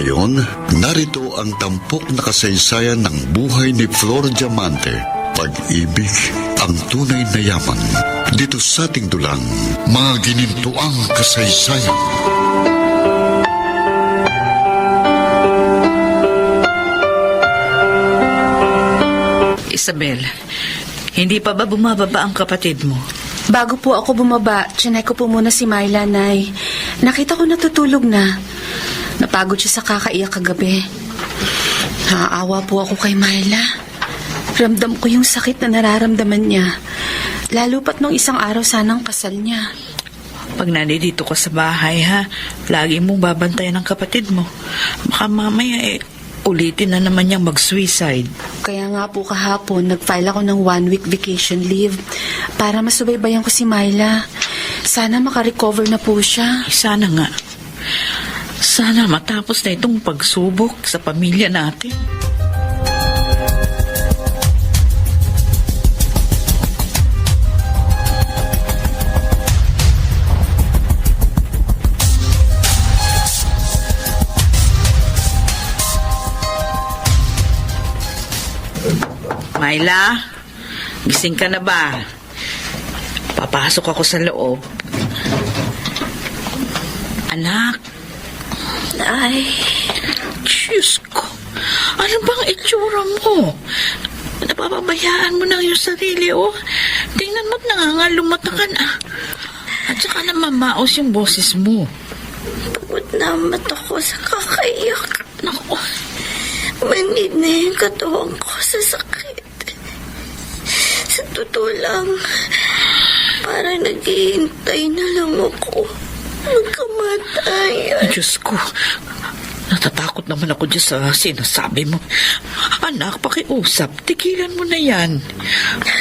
Ngayon, narito ang tampok na kasaysayan ng buhay ni Flor Diamante. Pag-ibig, ang tunay na yaman. Dito sa ating dulang, mga ginintuang kasaysayan. Isabel, hindi pa ba bumababa ang kapatid mo? Bago po ako bumaba, tsinay ko po muna si Myla, Nay. Nakita ko natutulog na. Napagod siya sa kakaiyak kagabi. Naaawa po ako kay Myla. Ramdam ko yung sakit na nararamdaman niya. Lalo pat nung isang araw sanang kasal niya. Pag nandito ka sa bahay, ha, lagi mong babantayan ang kapatid mo. Baka mamaya ulitin na naman niyang mag-suicide. Kaya nga po kahapon, nag-file ako ng 1-week vacation leave para masubaybayan ko si Myla. Sana makarecover na po siya. Sana nga. Sana matapos na itong pagsubok sa pamilya natin. Myla, gising ka na ba? Papasok ako sa loob. Anak. Ay, Diyos ko. Ano bang itsura mo? Napapabayaan mo na yung sarili, oh. Tingnan mo't nangangalumata ka na. At saka namamaos yung boses mo. Pagod na ang mata ko sa kakaiyak. Naku. Manid na yung katawan ko sa sakit. Sa totoo lang, parang naghihintay na lang ako magkamatay. Diyos ko. Natatakot naman ako dyan sa sinasabi mo. Anak, pakiusap. Tigilan mo na yan.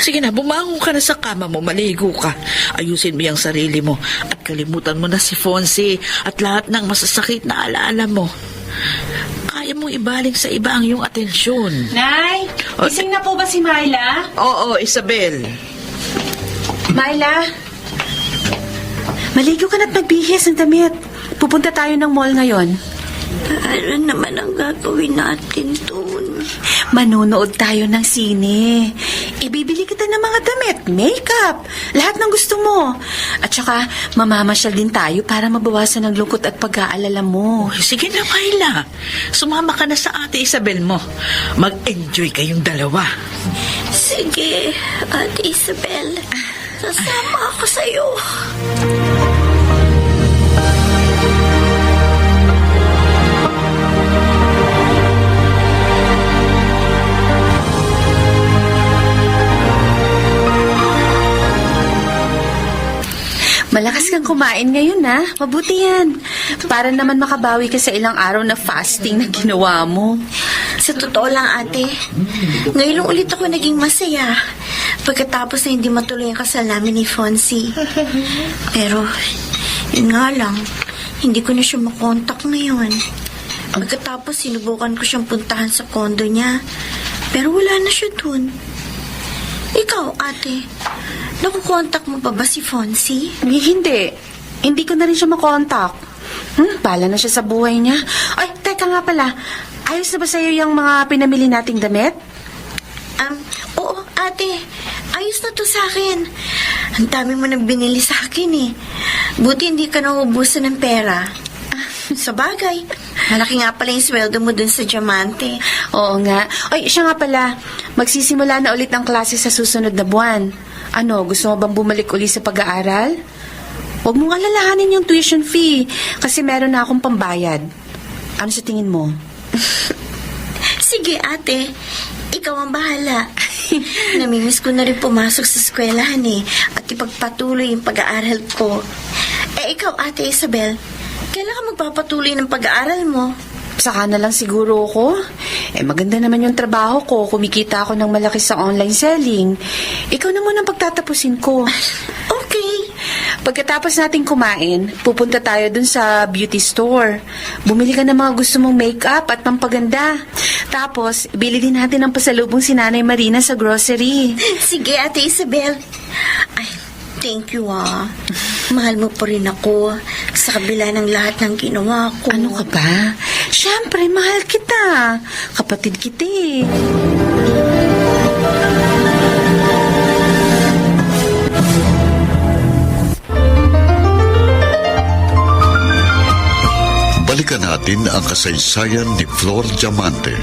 Sige na, bumangon ka na sa kama mo. Maligo ka. Ayusin mo yung sarili mo. At kalimutan mo na si Fonzie at lahat ng masasakit na alaala mo. Kaya mong ibaling sa iba ang iyong atensyon. Nay, gising na po ba si Myla? Oo, Isabel. Myla, maligo ka na't magbihis ng damit. Pupunta tayo ng mall ngayon. Ano naman ang gagawin natin doon? Manonood tayo ng sine. Ibibili kita ng mga damit, makeup, lahat ng gusto mo. At saka, mamamasyal din tayo para mabawasan ang lungkot at pag-aalala mo. Sige na, Myla. Sumama ka na sa ate Isabel mo. Mag-enjoy kayong dalawa. Sige, Ate Isabel. Sasama ako sa'yo. Malakas kang kumain ngayon, ha? Mabuti yan. Para naman makabawi ka sa ilang araw na fasting na ginawa mo. Sa totoo lang, ate, ngayon lang ulit ako naging masaya pagkatapos na hindi matuloy ang kasal namin ni Fonzie. Pero, yun nga lang, hindi ko na siya makontak ngayon. Pagkatapos, sinubukan ko siyang puntahan sa kondo niya, pero wala na siya dun. Ikaw, ate, nakukontak mo pa ba si Fonzie? Hindi. Hindi ko na rin siya makontak. Bala na siya sa buhay niya. Ay, teka nga pala. Ayos na ba sa'yo yung mga pinamili nating damit? Oo, ate. Ayos na to sa akin. Ang dami mo nang binili sa akin eh. Buti hindi ka naubusan ng pera. Sa bagay, malaki nga pala yung sweldo mo dun sa Diamante. Oo nga. Ay, siya nga pala. Magsisimula na ulit ang klase sa susunod na buwan. Ano, gusto mo bang bumalik ulit sa pag-aaral? Huwag mong alalahanin yung tuition fee kasi meron na akong pambayad. Ano sa tingin mo? Sige, ate. Ikaw ang bahala. Namimiss ko na rin pumasok sa eskwelahan eh at ipagpatuloy yung pag-aaral ko. Ikaw, Ate Isabel, kailan ka magpapatuloy ng pag-aaral mo? Saka na lang siguro ako. Maganda naman yung trabaho ko. Kumikita ako ng malaki sa online selling. Ikaw na muna ang pagtatapusin ko. Okay. Pagkatapos natin kumain, pupunta tayo dun sa beauty store. Bumili ka ng mga gusto mong makeup at pampaganda. Tapos, ibili din natin ang pasalubong si Nanay Marina sa grocery. Sige, Ate Isabel. Ay, thank you Mahal mo pa rin ako sa kabila ng lahat ng ginawa ko. Ano ka ba? Siyempre, mahal kita. Kapatid kita eh. Balikan natin ang kasaysayan ni Flor Diamante.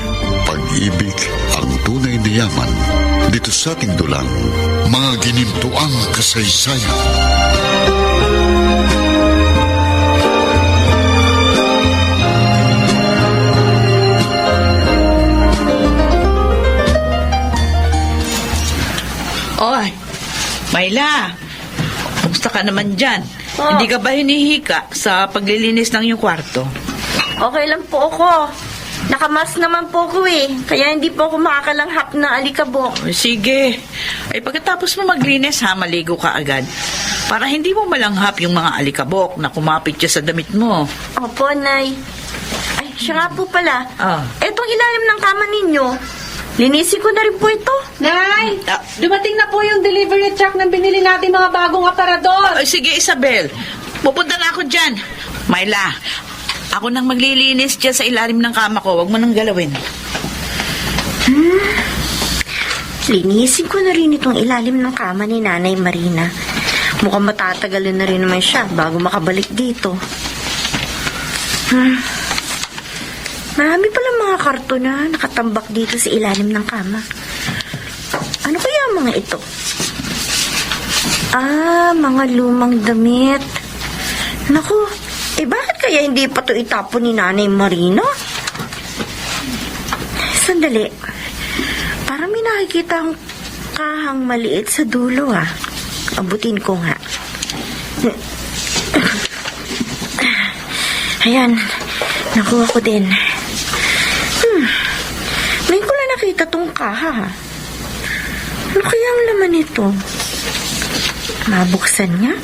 Pag-ibig ang tunay na yaman. Dito sa ating dulang, mga ginintuang kasaysayan. Oy, Mayla, kumusta ka naman dyan? Oh. Hindi ka ba hinihika sa paglilinis ng iyong kwarto? Okay lang po ako. Nakamask naman po ako eh. Kaya hindi po ako makakalanghap na alikabok. O, sige. Ay pagkatapos mo maglinis ha, maligo ka agad. Para hindi mo malanghap yung mga alikabok na kumapit siya sa damit mo. Opo, Nay. Ay, siya nga po pala. Ah. Etong ilalim ng kama ninyo, linisin ko na rin po ito. Nay! Ah. Dumating na po yung delivery truck ng binili natin mga bagong aparador. Ay, sige Isabel, pupunta na ako dyan. Mayla, ako nang maglilinis dyan sa ilalim ng kama ko. Huwag mo nang galawin. Linisin ko na rin itong ilalim ng kama ni Nanay Marina. Mukhang matatagal na rin naman siya bago makabalik dito. Marami palang mga karton na nakatambak dito sa ilalim ng kama. Ano kaya ang mga ito? Mga lumang damit. Naku, bakit kaya hindi pa ito itapon ni Nanay Marina? Sandali. Parang may nakikita akong kahang maliit sa dulo Abutin ko nga. Ayan, nakuha ko din. Ngayon ko lang nakita tong kaha. Ano kaya ang laman nito? Mabuksan niya?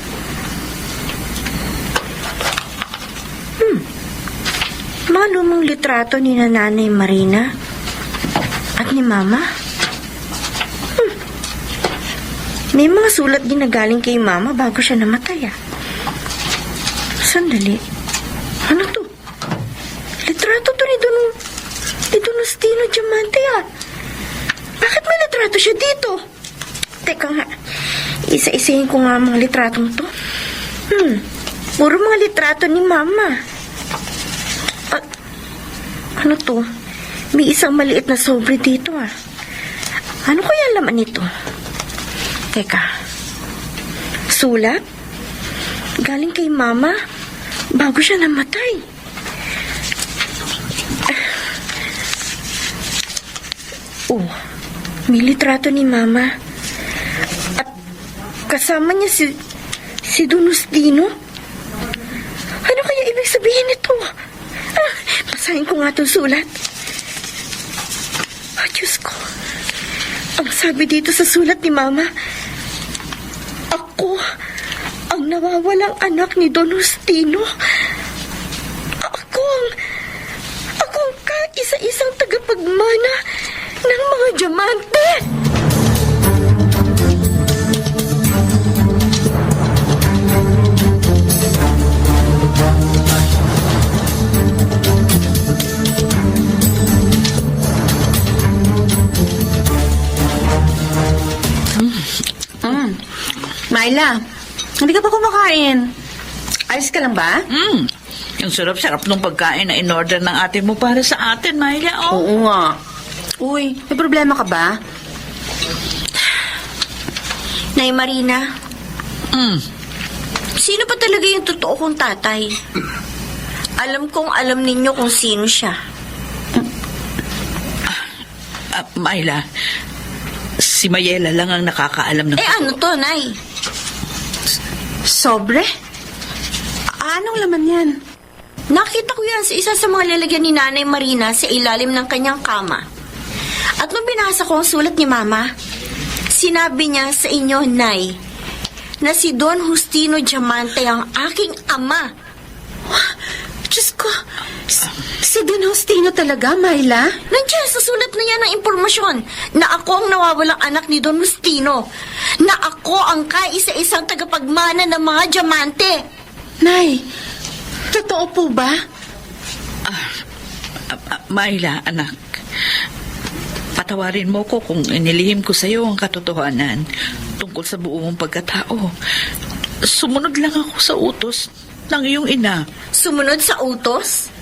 Mga lumang litrato ni Nanay Marina at ni Mama. May mga sulat din na galing kay Mama bago siya namatay Sandali. Ano to? Litrato to ni Donostino Diamante Bakit may litrato siya dito? Teka nga. Isa-isahin ko nga ang mga litratong to. Puro mga litrato ni Mama. Ano to? May isang maliit na sobre dito Ano kaya ang laman nito? Teka. Sulat? Galing kay Mama bago siya namatay. May litrato ni Mama. At kasama niya si Donostino. Ano kaya ibig sabihin nito? Basahin ko nga itong sulat. Diyos ko. Ang sabi dito sa sulat ni Mama, ako ang nawawalang anak ni Donostino. Ako ang kaisa-isang tagapagmana ng mga diamante. Myla, hindi ka pa kumakain. Ayos ka lang ba? Yung sarap-sarap ng pagkain na in-order ng ate mo para sa atin, Mayla. Oo nga. Uy, may problema ka ba? Nay Marina, sino pa talaga yung totoo kong tatay? Alam kong alam ninyo kung sino siya. Mayla, si Mayela lang ang nakakaalam ng Ano to, Nay? Sobre? Anong laman yan? Nakita ko yan sa isa sa mga lalagyan ni Nanay Marina sa ilalim ng kanyang kama. At nung binasa ko ang sulat ni Mama, sinabi niya sa inyo, Nay, na si Don Justino Diamante ang aking ama. Diyos ko, si Don Justino talaga, Myla? Nandiyan sa sulat na yan ang impormasyon na ako ang nawawalang anak ni Don Justino. Na ako ang kaisa-isang tagapagmana ng mga diamante. Nay, totoo po ba? Myla, anak. Patawarin mo ko kung inilihim ko sa iyo ang katotohanan tungkol sa buong mong pagkatao. Sumunod lang ako sa utos ng iyong ina. Sumunod sa utos?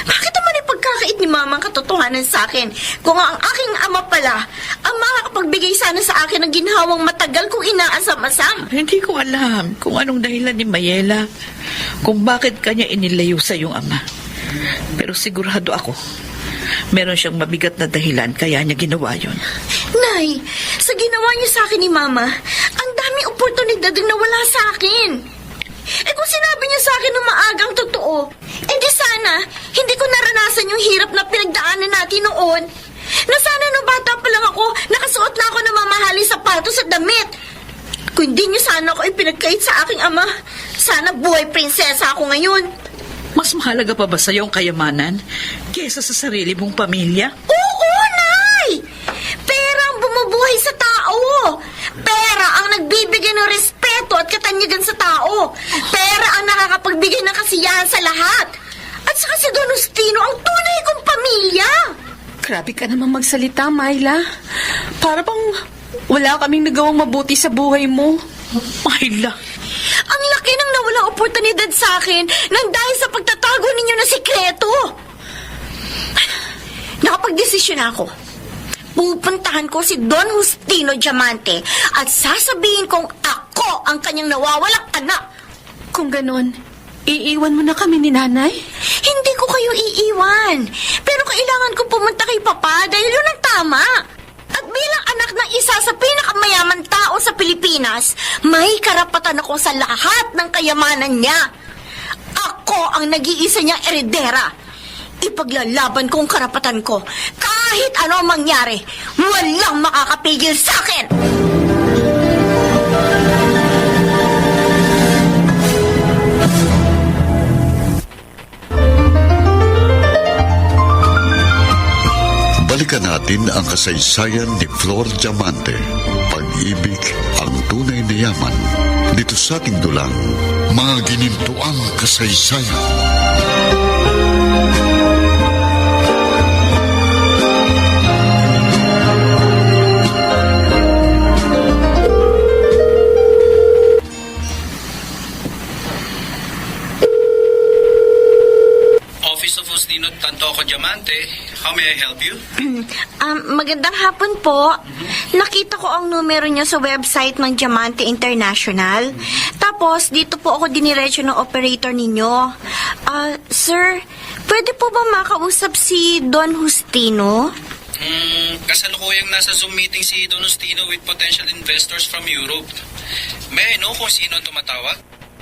Bakit naman ipagkakait ni Mama ang katotohanan sa akin? Kung ang aking ama pala, ang makakapagbigay sana sa akin ng ginhawang matagal kong inaasam-asam. Hindi ko alam kung anong dahilan ni Mayela kung bakit kanya inilayo sa iyong ama. Pero sigurado ako, meron siyang mabigat na dahilan kaya niya ginawa yon. Nay, sa ginawa niyo sa akin ni Mama, ang daming oportunidad ang nawala sa akin. Eh kung sinabi niya sa akin ng maagang totoo, eh di sana, hindi ko naranasan yung hirap na pinagdaanan natin noon. Na sana nung bata pa lang ako, nakasuot na ako ng mamahaling sapatos at damit. Kung hindi niyo sana ako ipinagkait sa aking ama, sana buhay prinsesa ako ngayon. Mas mahalaga pa ba sa iyo ang kayamanan kaysa sa sarili mong pamilya? Oo, Nay! Pera ang bumubuhay sa tao. Pera ang nagbibigay ng respeto at katanyagan sa tao. Pera ang nakakapagbigay ng kasiyahan sa lahat. At saka si Don Justino ang tunay kong pamilya. Grabe ka naman magsalita, Myla. Para bang wala kaming nagawang mabuti sa buhay mo. Myla, Ang laki ng nawalang oportunidad sa akin nang dahil sa pagtatago ninyo na sikreto. Nakapagdesisyon ako. Pupuntahan ko si Don Justino Diamante at sasabihin kong ako ang kanyang nawawalang anak. Kung ganon, iiwan mo na kami ni nanay? Hindi ko kayo iiwan. Pero kailangan kong pumunta kay Papa dahil yun ang tama. At bilang anak ng isa sa pinakamayaman tao sa Pilipinas, may karapatan ako sa lahat ng kayamanan niya. Ako ang nag-iisa niyang eredera. Ipaglalaban ko ang karapatan ko. Kahit ano ang mangyari, walang makakapigil sa akin. Balikan natin ang kasaysayan ni Flor Diamante. Pag-ibig ang tunay na yaman. Dito sa ating dulang, mga ginintuang kasaysayan. Office of Justino Tantoco Diamante. How may I help you? Magandang hapon po. Nakita ko ang numero niya sa website ng Diamante International. Tapos, dito po ako diniretso ng operator ninyo. Sir, pwede po ba makausap si Don Justino? Kasalukuyang nasa Zoom meeting si Don Justino with potential investors from Europe. May I know kung sino ang tumatawag?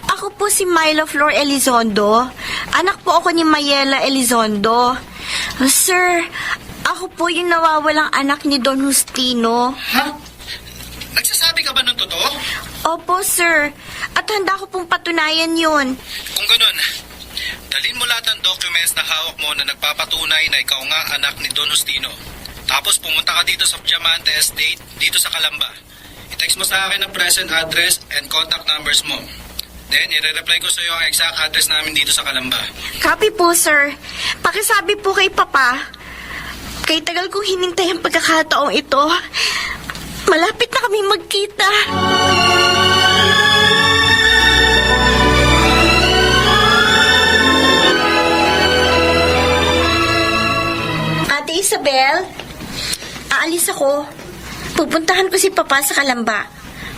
Ako po si Myla Flor Elizondo. Anak po ako ni Mayela Elizondo. Sir, ako po yung nawawalang anak ni Don Justino. Ha? Nagsasabi ka ba ng totoo? Opo, sir. At handa ko pong patunayan yun. Kung ganun, dalhin mo lahat ng documents na hawak mo na nagpapatunay na ikaw nga anak ni Don Justino. Tapos pumunta ka dito sa Diamante Estate, dito sa Calamba. I-text mo sa akin ang present address and contact numbers mo. Then, i-reply ko sa iyo ang exact address namin dito sa Calamba. Copy po, sir. Pakisabi po kay Papa. Kay tagal kong hinintay ang pagkakataong ito. Malapit na kami magkita. Ate Isabel, aalis ako. Pupuntahan ko si Papa sa Calamba.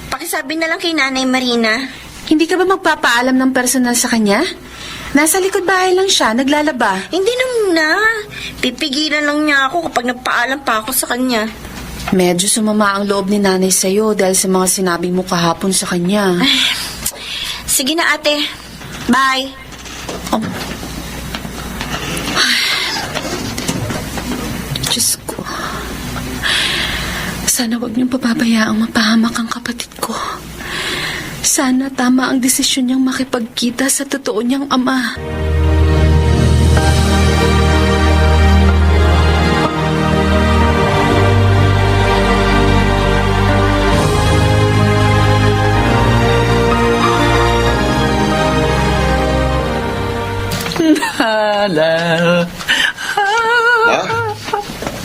Pakisabi na lang kay Nanay Marina. Hindi ka ba magpapaalam ng personal sa kanya? Nasa likod bahay lang siya, naglalaba. Hindi na muna. Pipigilan lang niya ako kapag nagpaalam pa ako sa kanya. Medyo sumama ang loob ni nanay sa'yo dahil sa mga sinabi mo kahapon sa kanya. Sige na, ate. Bye. Oh. Diyos ko. Sana wag niyong pababayaang mapahamak ang kapatid ko. Sana tama ang desisyon niyang makipagkita sa totoo niyang ama. Hello.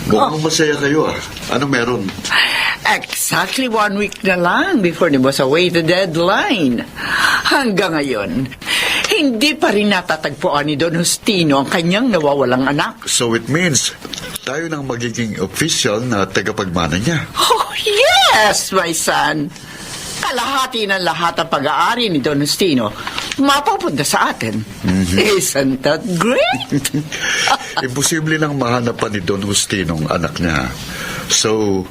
Mukhang masaya kayo Ano meron? Exactly 1 week na lang before the was awaited deadline. Hanggang ngayon, hindi pa rin natatagpuan ni Don Justino ang kanyang nawawalang anak. So it means, tayo nang magiging official na tagapagmana niya. Oh, yes, my son. Kalahati ng lahat ng pag-aari ni Don Justino mapupunta sa atin. Isn't that great? Imposible lang mahanap pa ni Don Justino ang anak niya. So,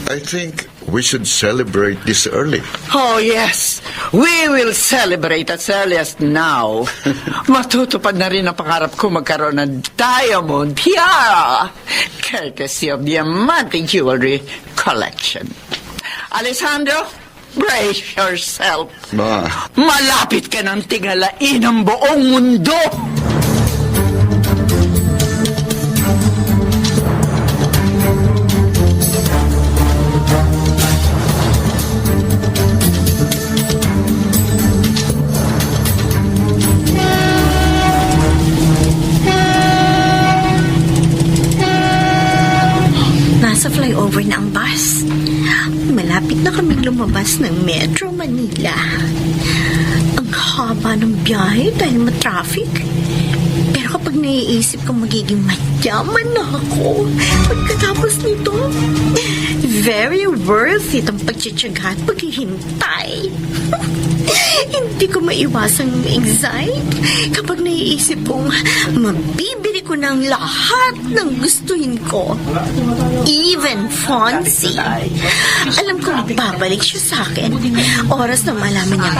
I think we should celebrate this early. Oh, yes. We will celebrate as early as now. Matutupad na rin ang pangarap ko magkaroon ng diamond tiara, courtesy of Diamante Jewelry Collection. Alessandro, brace yourself. Ma, Malapit ka ng tingalain ang buong mundo. Nasa flyover na ang bus. Malapit na kaming lumabas ng Metro Manila. Ang haba ng biyahe dahil matraffic. Pero kapag naiisip ko magiging mayaman na ako pagkatapos nito, very worth it ang pagtsitsaga at paghihintay. Hindi ko maiwasang excite kapag naiisip kong mabibili ko ng lahat ng gustuhin ko. Even Fonzie. Alam kong babalik siya sa akin. Oras na malaman niya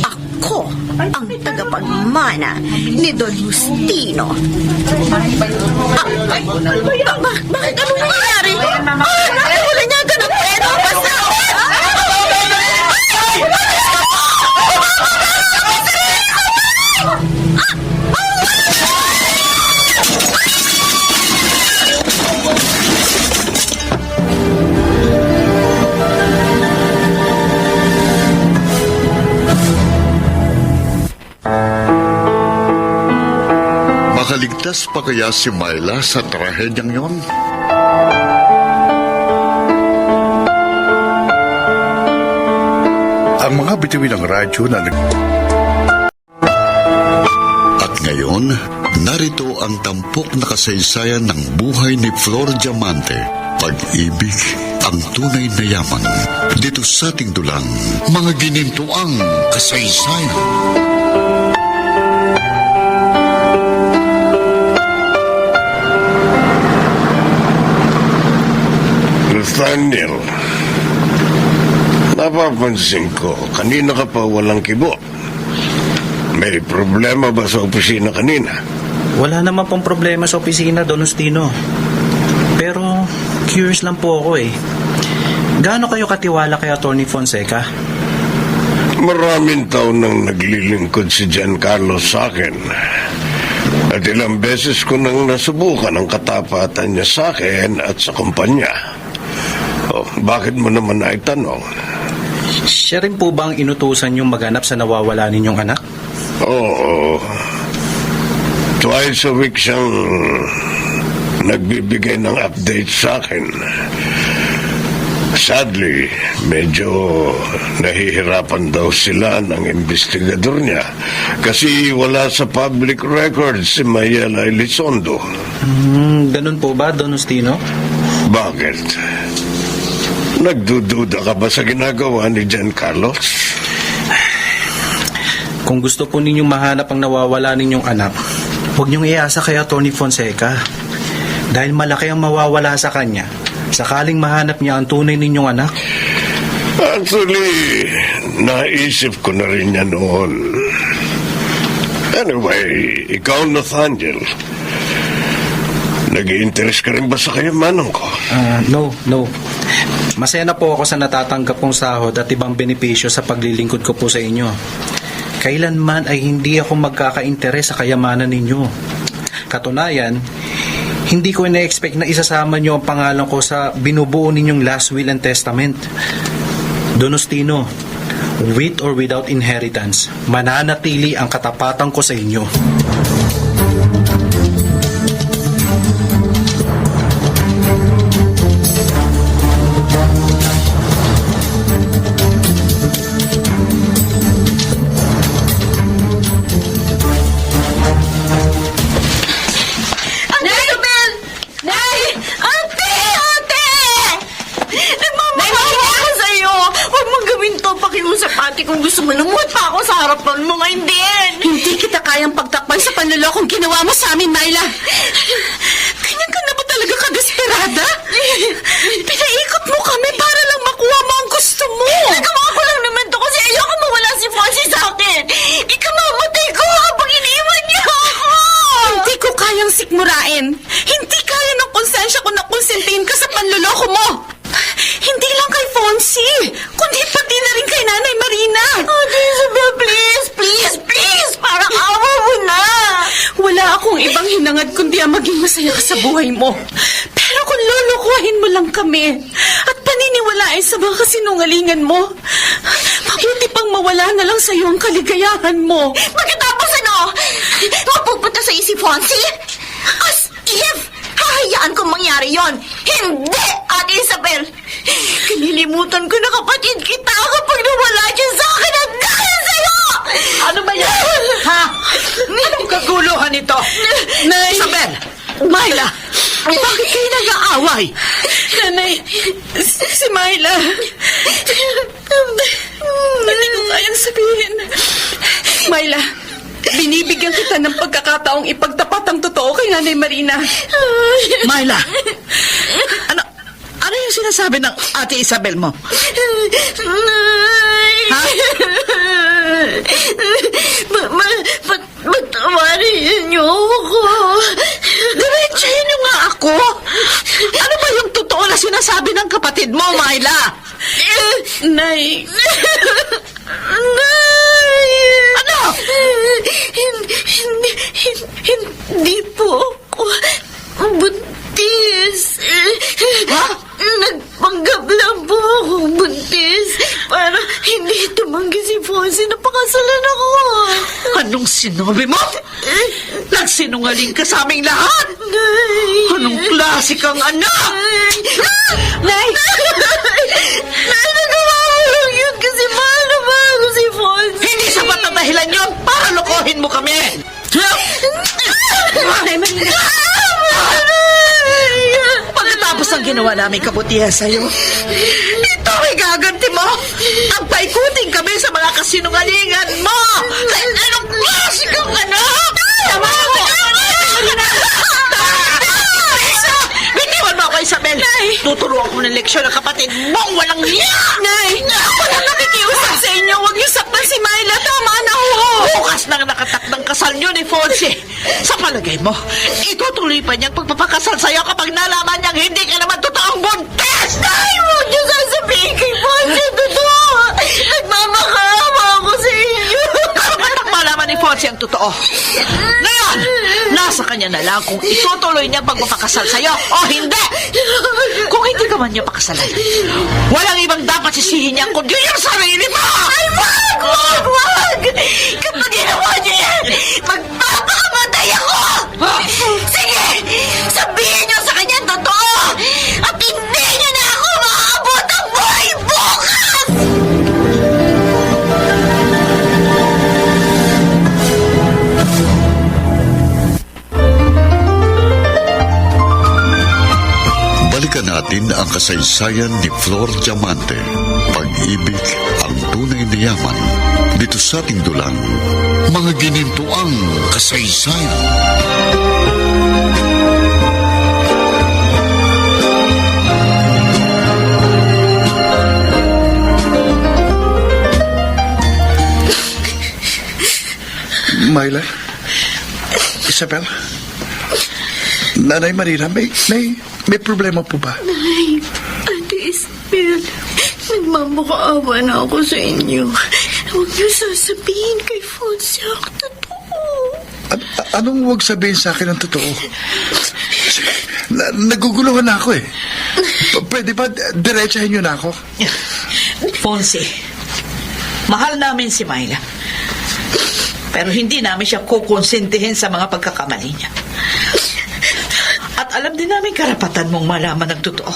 ako ang tagapagmana ni Don Justino. Bakit ano nangyayari? Wala niya ganun pero basta... Makaligtas pa kaya si Myla sa trahedyang yon? Ang mga bituin ng radyo na At ngayon, narito ang tampok na kasaysayan ng buhay ni Flor Diamante. Pag-ibig, ang tunay na yaman. Dito sa ating dulang, mga ginintuang kasaysayan. Nathaniel, napapansin ko, kanina ka pa walang kibo. May problema ba sa opisina kanina? Wala naman pong problema sa opisina, Don Justino. Pero, curious lang po ako Gaano kayo katiwala kay Atty. Fonseca? Maraming taon nang naglilingkod si Giancarlo sa akin. At ilang beses ko nang nasubukan ang katapatan niya sa akin at sa kumpanya. Oh, bakit mo naman naitanong? Siya rin po ba ang inutusan yung maghanap sa nawawala ninyong anak? Oo. Twice a week siyang nagbibigay ng update sa akin. Sadly, medyo nahihirapan daw sila ng investigador niya kasi wala sa public records si Mayela Elizondo. Ganun po ba, Don Justino? Bakit? Nagdududa ka ba sa ginagawa ni Giancarlo? Kung gusto po ninyong mahanap ang nawawala ninyong anak, huwag niyong iasa kay Atty. Fonseca. Dahil malaki ang mawawala sa kanya, sakaling mahanap niya ang tunay ninyong anak. Actually, naisip ko na rin yan noon. Anyway, ikaw, Nathaniel, nag-i-interest ka rin ba sa kayamanan ko? No. Masaya na po ako sa natatanggap kong sahod at ibang benepisyo sa paglilingkod ko po sa inyo. Kailanman ay hindi ako magkaka-interes sa kayamanan ninyo. Katunayan, hindi ko na-expect na isasama niyo ang pangalan ko sa binubuo ninyong last will and testament. Don Justino, with or without inheritance, mananatili ang katapatan ko sa inyo. Anong ginawa mo sa amin, Myla? Ganyan ka na ba talaga kadesperada? Pinaikot mo kami para lang makuha mo ang gusto mo. Nagawa ko lang naman to kasi ayoko mawala si Fonzie sa akin. Ikamamatay ko habang iniwan niya ako. Hindi ko kayang sikmurain. Hindi kaya ng konsensya ko na konsentin ka sa panloloko mo. Hindi lang kay Fonzie, kundi pati na rin kay Nanay Marina. Ate Isabel, please, please, please, parang awa mo na. Wala akong ibang hinangad kundi ang maging masaya ka sa buhay mo. Pero kung lulukuhin mo lang kami at paniniwalain sa mga kasinungalingan mo, mabuti pang mawala na lang sa iyo ang kaligayahan mo. Pagkatapos ano, mapupunta sa si Fonzie? As if, hahayaan kong mangyari yon. Hindi, Ate Isabel. Kinilimutan ko na kapatid kita kapag nawala siya sa akin at dahil sa'yo! Ano ba yan? Ha? Anong kaguluhan ito? Nay! Isabel! Myla! Bakit kayo nag-aaway? Nanay, si Myla. Hindi ko kayang sabihin. Myla, binibigyan kita ng pagkakataong ipagtapat ang totoo kay Nanay Marina. Myla! Ano yung sinasabi ng Ate Isabel mo? Ha? Patawarin niyo ako. Diretsahin niyo nga ako! Ano ba yung totoo na sinasabi ng kapatid mo, Myla? Nay, Ano? Hindi po ako buntis. Ha? Nagpanggap lang po ako buntis para hindi tumanggi si Fonzie na pakasalan ako. Anong sinabi mo? Nagsinungaling ka sa aming lahat? Nay! Anong klase kang anak? Nay! Nay, nagawa ko lang yun kasi mahal na mahal ko si Fonzie. Hindi sapat na dahilan yun para lokohin mo kami! Nanay Marina! Pagkatapos ng ginawa namin kabutihan sa'yo, ito ay gaganti mo! Ang paikutin kami sa mga kasinungalingan mo! Dahil anong klase kang anak! Tama ko! Bitiwan mo ako, Isabel! Tuturuan ko ng leksyon ng kapatid mong walang niya! Nay! Wala nakikiusap sa inyo. Huwag niyo saktan si Myla. Tama na ho! Bukas nang nakatakdang kasal niyo ni Fonzie. Sa palagay mo, itutuloy pa niyang pagpapakasal sa'yo kapag nalaman niyang hindi ka naman totoong buntis! Ay, huwag niyo sasabihin kay Fonzie totoo. Nagmamakaawa ako sa inyo. Kapag malaman ni Fonzie ang totoo. Ngayon, nasa kanya na lang kung itutuloy niya ang pagpapakasal sa'yo o hindi. Kung hindi ka man niya pakasalan, walang ibang dapat sisihin niya kundi yung sarili mo! Ay, wag! Kapag ginawa niya yan, magpapakamatay ako! Sige, sabihin niyo sa kanya ang totoo at hindi niyo na ako maaabot ang buhay bukas! Balikan natin ang kasaysayan ni Flor Diamante. Pag-ibig ang tunay na yaman. Dito sa ating dulang, mga ginintuang kasaysayan. Myla? Isabel? Nanay Marina, may problema po ba? Ay, Ate Isabel, nagmamakaawa na ako sa inyo. Huwag niyo sasabihin kay Fonzie ang totoo. Anong huwag sabihin sa akin ang totoo? Naguguluhan na ako eh. Pwede ba diretsahin niyo na ako? Fonzie, mahal namin si Myla. Pero hindi namin siya kukonsentihin sa mga pagkakamali niya. At alam din namin karapatan mong malaman ang totoo.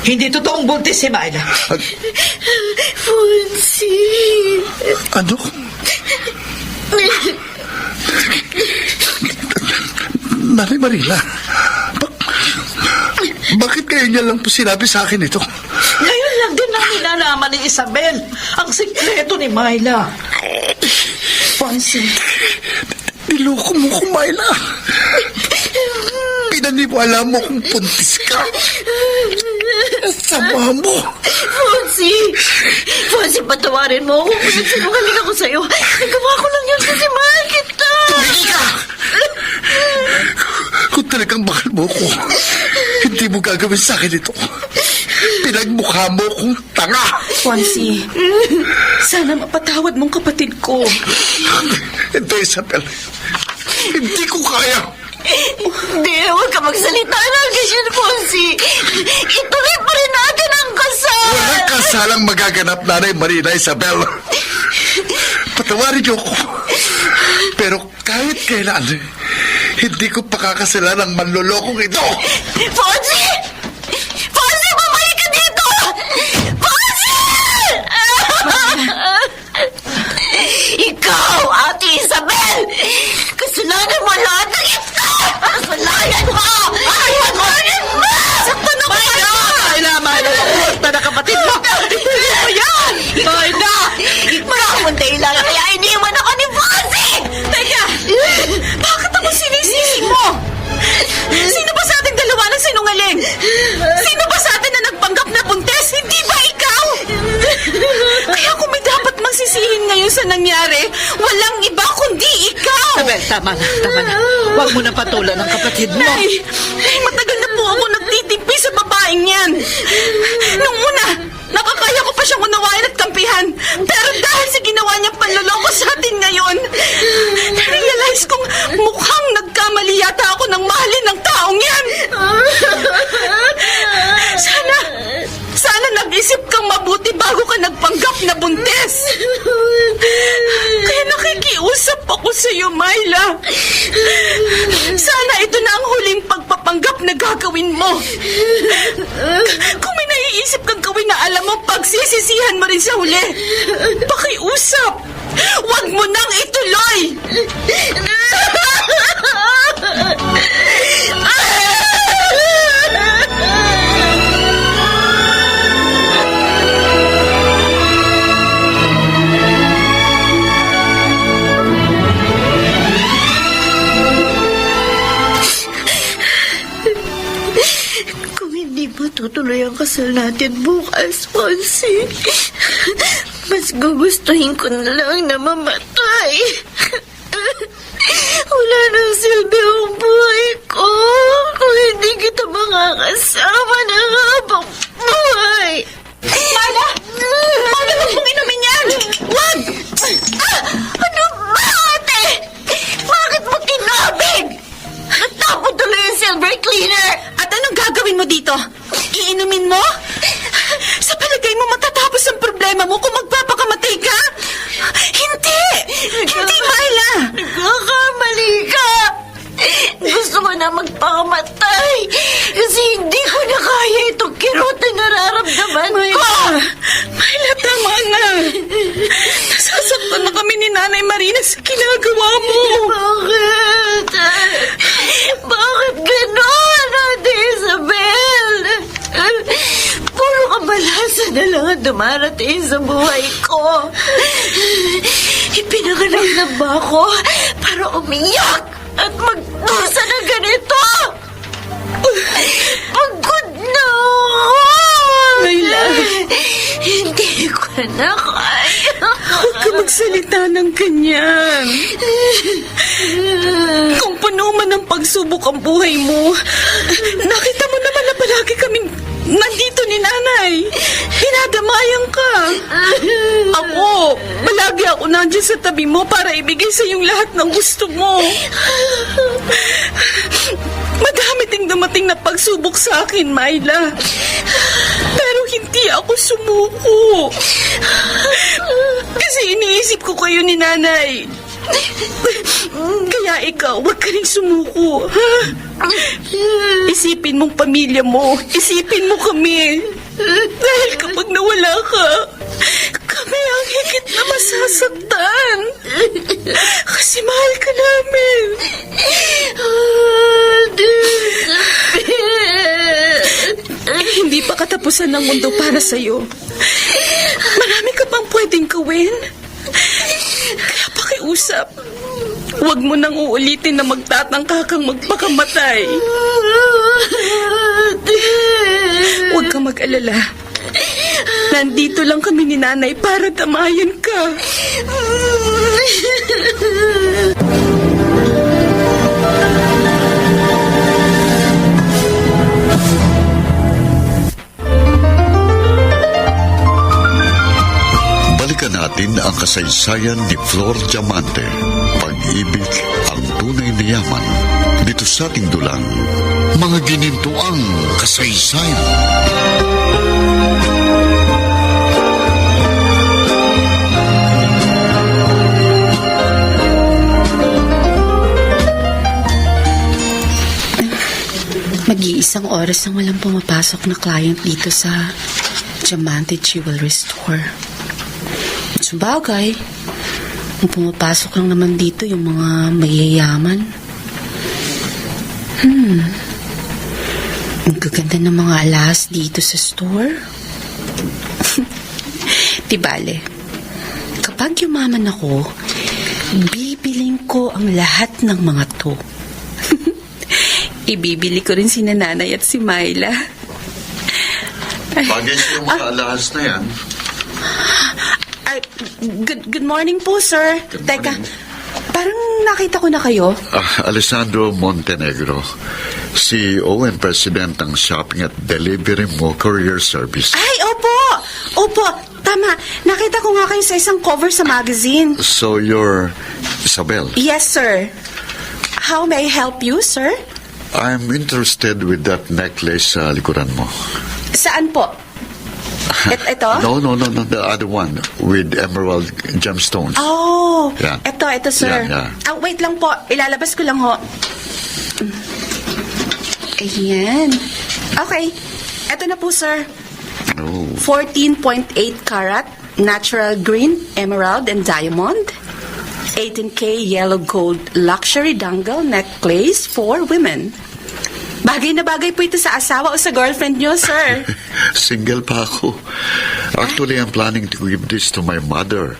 Hindi totoong buntis si Myla. Fonzie! Ano? Nanay Marina, bakit kayo niya lang po sinabi sa akin ito? Ngayon lang din namin nalaman ni Isabel ang sikreto ni Myla. Fonzie, Niloko mo ko, Myla. Pinaniwala mo kung puntis ka. Sama mo. Fonzie, patawarin mo ako kung nagsinungaling ako sa'yo. Nagawa ko lang yan kasi mahal kita. Tumigil ka! Kung talagang mahal mo ko, hindi mo gagawin sa akin ito. Pinagmukha mo kong tanga. Fonzie, sana mapatawad mong kapatid ko. Hindi, Isabel. Hindi ko kaya. Hindi, huwag ka magsalita ng ganyan, Fonzie. Ituloy pa rin natin ang kasal. Walang kasalang magaganap, Nanay Marina Isabel. Patawarin niyo ko. Pero kahit kailan, hindi ko pakakasalan ang manlolokong ito. Fonzie! Fonzie, bumalik ka dito! Fonzie! Ikaw, Ate Isabel! Kasalanan mo lahat ng ito! Kasalanan mo! Kasalanan mo! Saktan ako kayo! Myla, pumunta na kapatid mo. Ayan! Myla! Ikaw ang dahilan kaya iniwan ako ni Fonzie! Teka! Bakit ako sinisisi mo? Sino ba sa ating dalawa na sinungaling? Sino ba sa atin na nagpanggap na buntes? Hindi ba ikaw? Kaya kung may dapat magsisihin ngayon sa nangyari, walang iba kundi ikaw! Isabel, tama na. Huwag mo na patulan ang kapatid mo. Nay, matagal na po ako nagtitimpi sa babaeng yan. Nung una, nakakaya ko pa siyang unawain at kampihan. Pero dahil sa ginawa niyang panloloko sa atin ngayon, na-realize kong mukhang nagkamali yata ako ng mahalin ng taong yan. Sana nag-isip kang mabuti bago ka nagpanggap na buntis. Kaya nakikiusap ako sa iyo, Myla. Sana ito na ang huling pagpapanggap na gagawin mo. Kung may naiisip kang gawin na alam mo, pagsisisihan mo rin sa huli. Pakiusap. Huwag mo nang ituloy. Kung hindi matutuloy ang kasal natin bukas, Fonzie, mas gugustuhin ko na lang na mamatay. Wala nang silbi ang buhay ko kung hindi kita makakasama na habang buhay. Myla! Myla, huwag mong inumin yan! Huwag! Ano ba, ate? Bakit mo tinabig? Natapon tuloy yung silver cleaner. At anong gagawin mo dito? Iinumin mo? Sa palagay mo matatapos ang problema mo kung magpapakamatay ka? Hindi! Hindi, Myla! Nagkakamali ka! Gusto ko na magpakamatay kasi hindi ko na kaya itong kirot na nararamdaman ko. Myla, tama na. Nasasaktan na kami ni Nanay Marina sa ginagawa mo. Bakit? Bakit ganon, Ate Isabel? Puro kabalasa na lang ang dumarating sa buhay ko. Ipinanganak na ba ako para umiyak at magdusa ng ganito? Pagod na ako! Myla. Hindi ko na kaya. Huwag ka magsalita ng ganyan. Kung puno man ng pagsubok ang buhay mo, nakita mo naman na palagi kaming nandito ni Nanay. Dinadamayan ka. Ako, palagi ako nandiyan sa tabi mo para ibigay sa iyong lahat ng gusto mo. Madami ting dumating na pagsubok sa akin, Myla. Pero hindi ako sumuko. Kasi iniisip ko kayo ni Nanay. Kaya ikaw, huwag ka rin sumuko. Ha? Isipin mong pamilya mo. Isipin mo kami. Dahil kapag nawala ka, kami ang higit na masasaktan. Kasi mahal ka namin. Hindi pa katapusan ng mundo para sa'yo. Marami ka pang pwedeng gawin. Kaya pakiusap. Huwag mo nang uulitin na magtatangka kang magpakamatay. Huwag kang mag-alala. Nandito lang kami ni Nanay para tamayan ka. Balikan natin ang kasaysayan ni Flor Diamante. Pag-ibig ang tunay na yaman. Dito sa ating dulang, mga ginintuang kasaysayan. Mag-iisang oras nang walang pumapasok na client dito sa Diamante Jewelry Store. Sabagay, kung pumapasok lang naman dito yung mga mayayaman. Ang gaganda ng mga alahas dito sa store. Di bale, kapag yumaman ako, bibiling ko ang lahat ng mga to. Ibibili ko rin si Nanay at si Myla. Bagay sa mga alahas na yan. Ay, good morning po, sir. Good Teka, morning. parang nakita ko na kayo. Alessandro Montenegro, CEO and President ng Shopping at Delivery Mo Courier Service. Ay, opo! Opo, tama. Nakita ko nga kayo sa isang cover sa magazine. So you're Isabel? Yes, sir. How may I help you, sir? I'm interested with that necklace sa likuran mo. Saan po? Ito? No, the other one with emerald gemstones. Oh, Yeah. ito, sir. Yeah. Wait lang po. Ilalabas ko lang ho. Ayan. Okay. Ito na po, sir. Oh. 14.8 karat, natural green, emerald, and diamond. 18K yellow gold luxury dangle necklace for women. Bagay na bagay po ito sa asawa o sa girlfriend nyo, sir. Single pa ako. Actually, I'm planning to give this to my mother.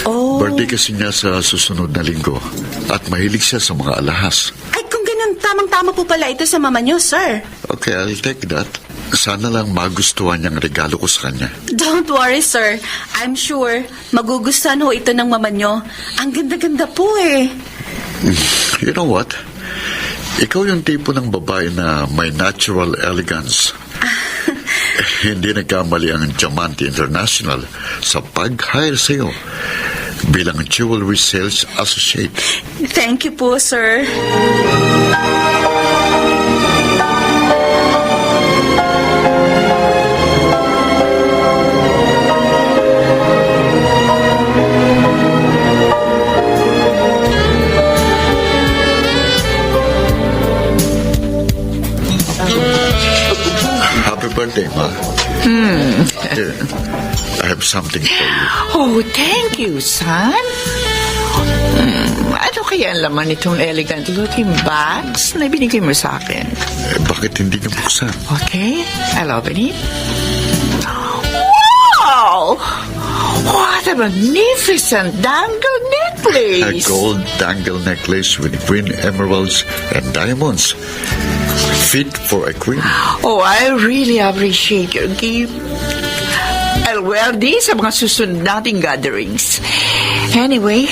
Oh. Birthday kasi niya sa susunod na linggo. At mahilig siya sa mga alahas. Ay, kung ganun, tamang-tama po pala ito sa mama nyo, sir. Okay, I'll take that. Sana lang magustuhan niyang regalo ko sa kanya. Don't worry, sir. I'm sure magugustuhan ho ito ng mama nyo. Ang ganda-ganda po eh. You know what? Ikaw yung tipo ng babae na may natural elegance. Hindi nagkamali ang Diamante International sa pag-hire sa'yo bilang jewelry sales associate. Thank you po, sir. Happy birthday, Ma. Here, I have something for you. Oh, thank you, son. Ano kaya ang laman itong elegant-looking bags na binigay mo sa akin? Bakit hindi niyo buksan? Okay, I'll open it. Wow! What a magnificent dangle A necklace! gold dangle necklace with green emeralds and diamonds. Fit for a queen. Oh, I really appreciate your gift. I'll wear this sa mga susunod nating gatherings. Anyway,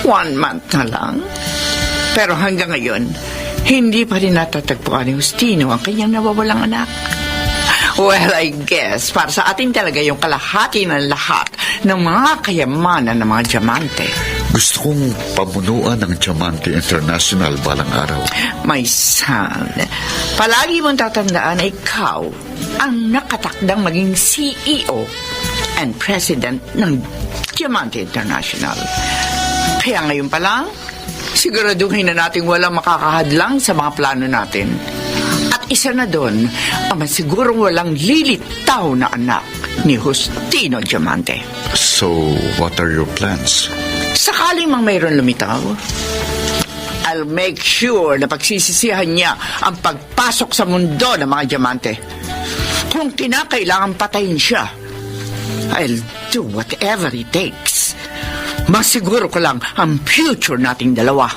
1 month na lang. Pero hanggang ngayon, hindi pa rin natatagpuan ni Justino ang kanyang nawawalang anak. Well, I guess, para sa atin talaga yung kalahati ng lahat ng mga kayamanan ng mga diamante. Gusto kong pamunuan ng Diamante International balang araw. My son, palagi mong tatandaan na ikaw ang nakatakdang maging CEO and President ng Diamante International. Kaya ngayon pa lang, siguraduhin na natin walang makakahadlang sa mga plano natin. At isa na doon, ang masigurong walang lilitaw na anak ni Justino Diamante. So, what are your plans? Sakaling mang mayroon lumitaw, I'll make sure na pagsisisihan niya ang pagpasok sa mundo ng mga diamante. Kung kinakailangan patayin siya, I'll do whatever it takes. masiguro ko lang ang future nating dalawa.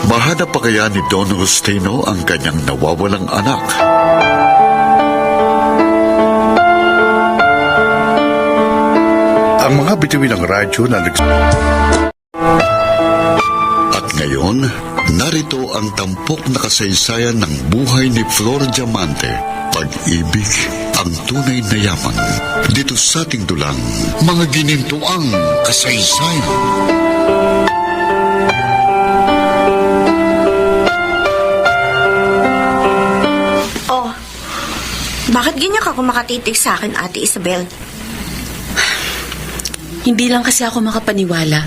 Mahanap pa kaya ni Don Justino ang kanyang nawawalang anak? Ang mga bituin ng radyo na At ngayon, narito ang tampok na kasaysayan ng buhay ni Flor Diamante. Pag-ibig, ang tunay na yaman. Dito sa ating dulang, mga ginintuang kasaysayan. Oh, bakit ganyan ka kumakatitig sa akin, Ate Isabel? Hindi lang kasi ako makapaniwala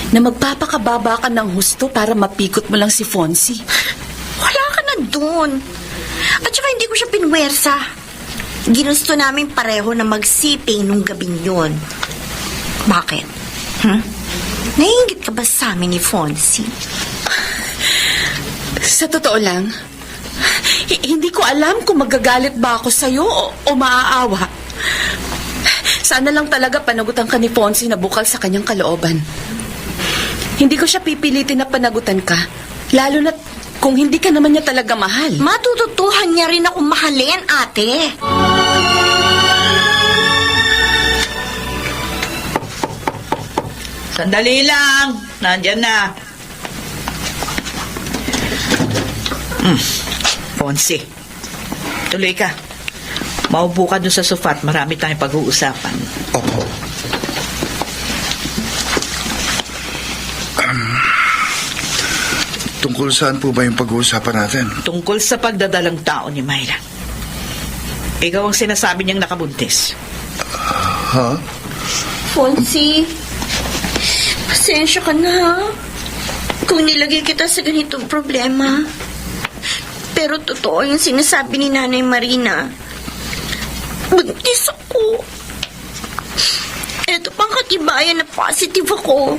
na magpapakababa ka ng husto para mapikot mo lang si Fonzie. Wala ka na dun. At saka hindi ko siya pinwersa. Ginusto namin pareho na magsiping nung gabing yun. Bakit? Naiingit ka ba sa amin ni Fonzie? Sa totoo lang, hindi ko alam kung magagalit ba ako sa'yo o maaawa. Sana lang talaga panagutan ka ni Fonzie na bukal sa kanyang kalooban. Hindi ko siya pipilitin na panagutan ka, lalo na kung hindi ka naman niya talaga mahal. Matututuhan niya rin ako mahalin, ate. Sandali lang. Nandyan na. Fonzie, tuloy ka. Maupo ka doon sa sofa at marami tayong pag-uusapan. Opo. Tungkol saan po ba yung pag-uusapan natin? Tungkol sa pagdadalang tao ni Myla. Ikaw ang sinasabi niyang nakabuntis. Ha? Fonzie, pasensya ka na, ha? Kung nilagay kita sa ganitong problema. Pero totoo yung sinasabi ni Nanay Marina. Buntis ako. Eto pang katibayan na positive ako.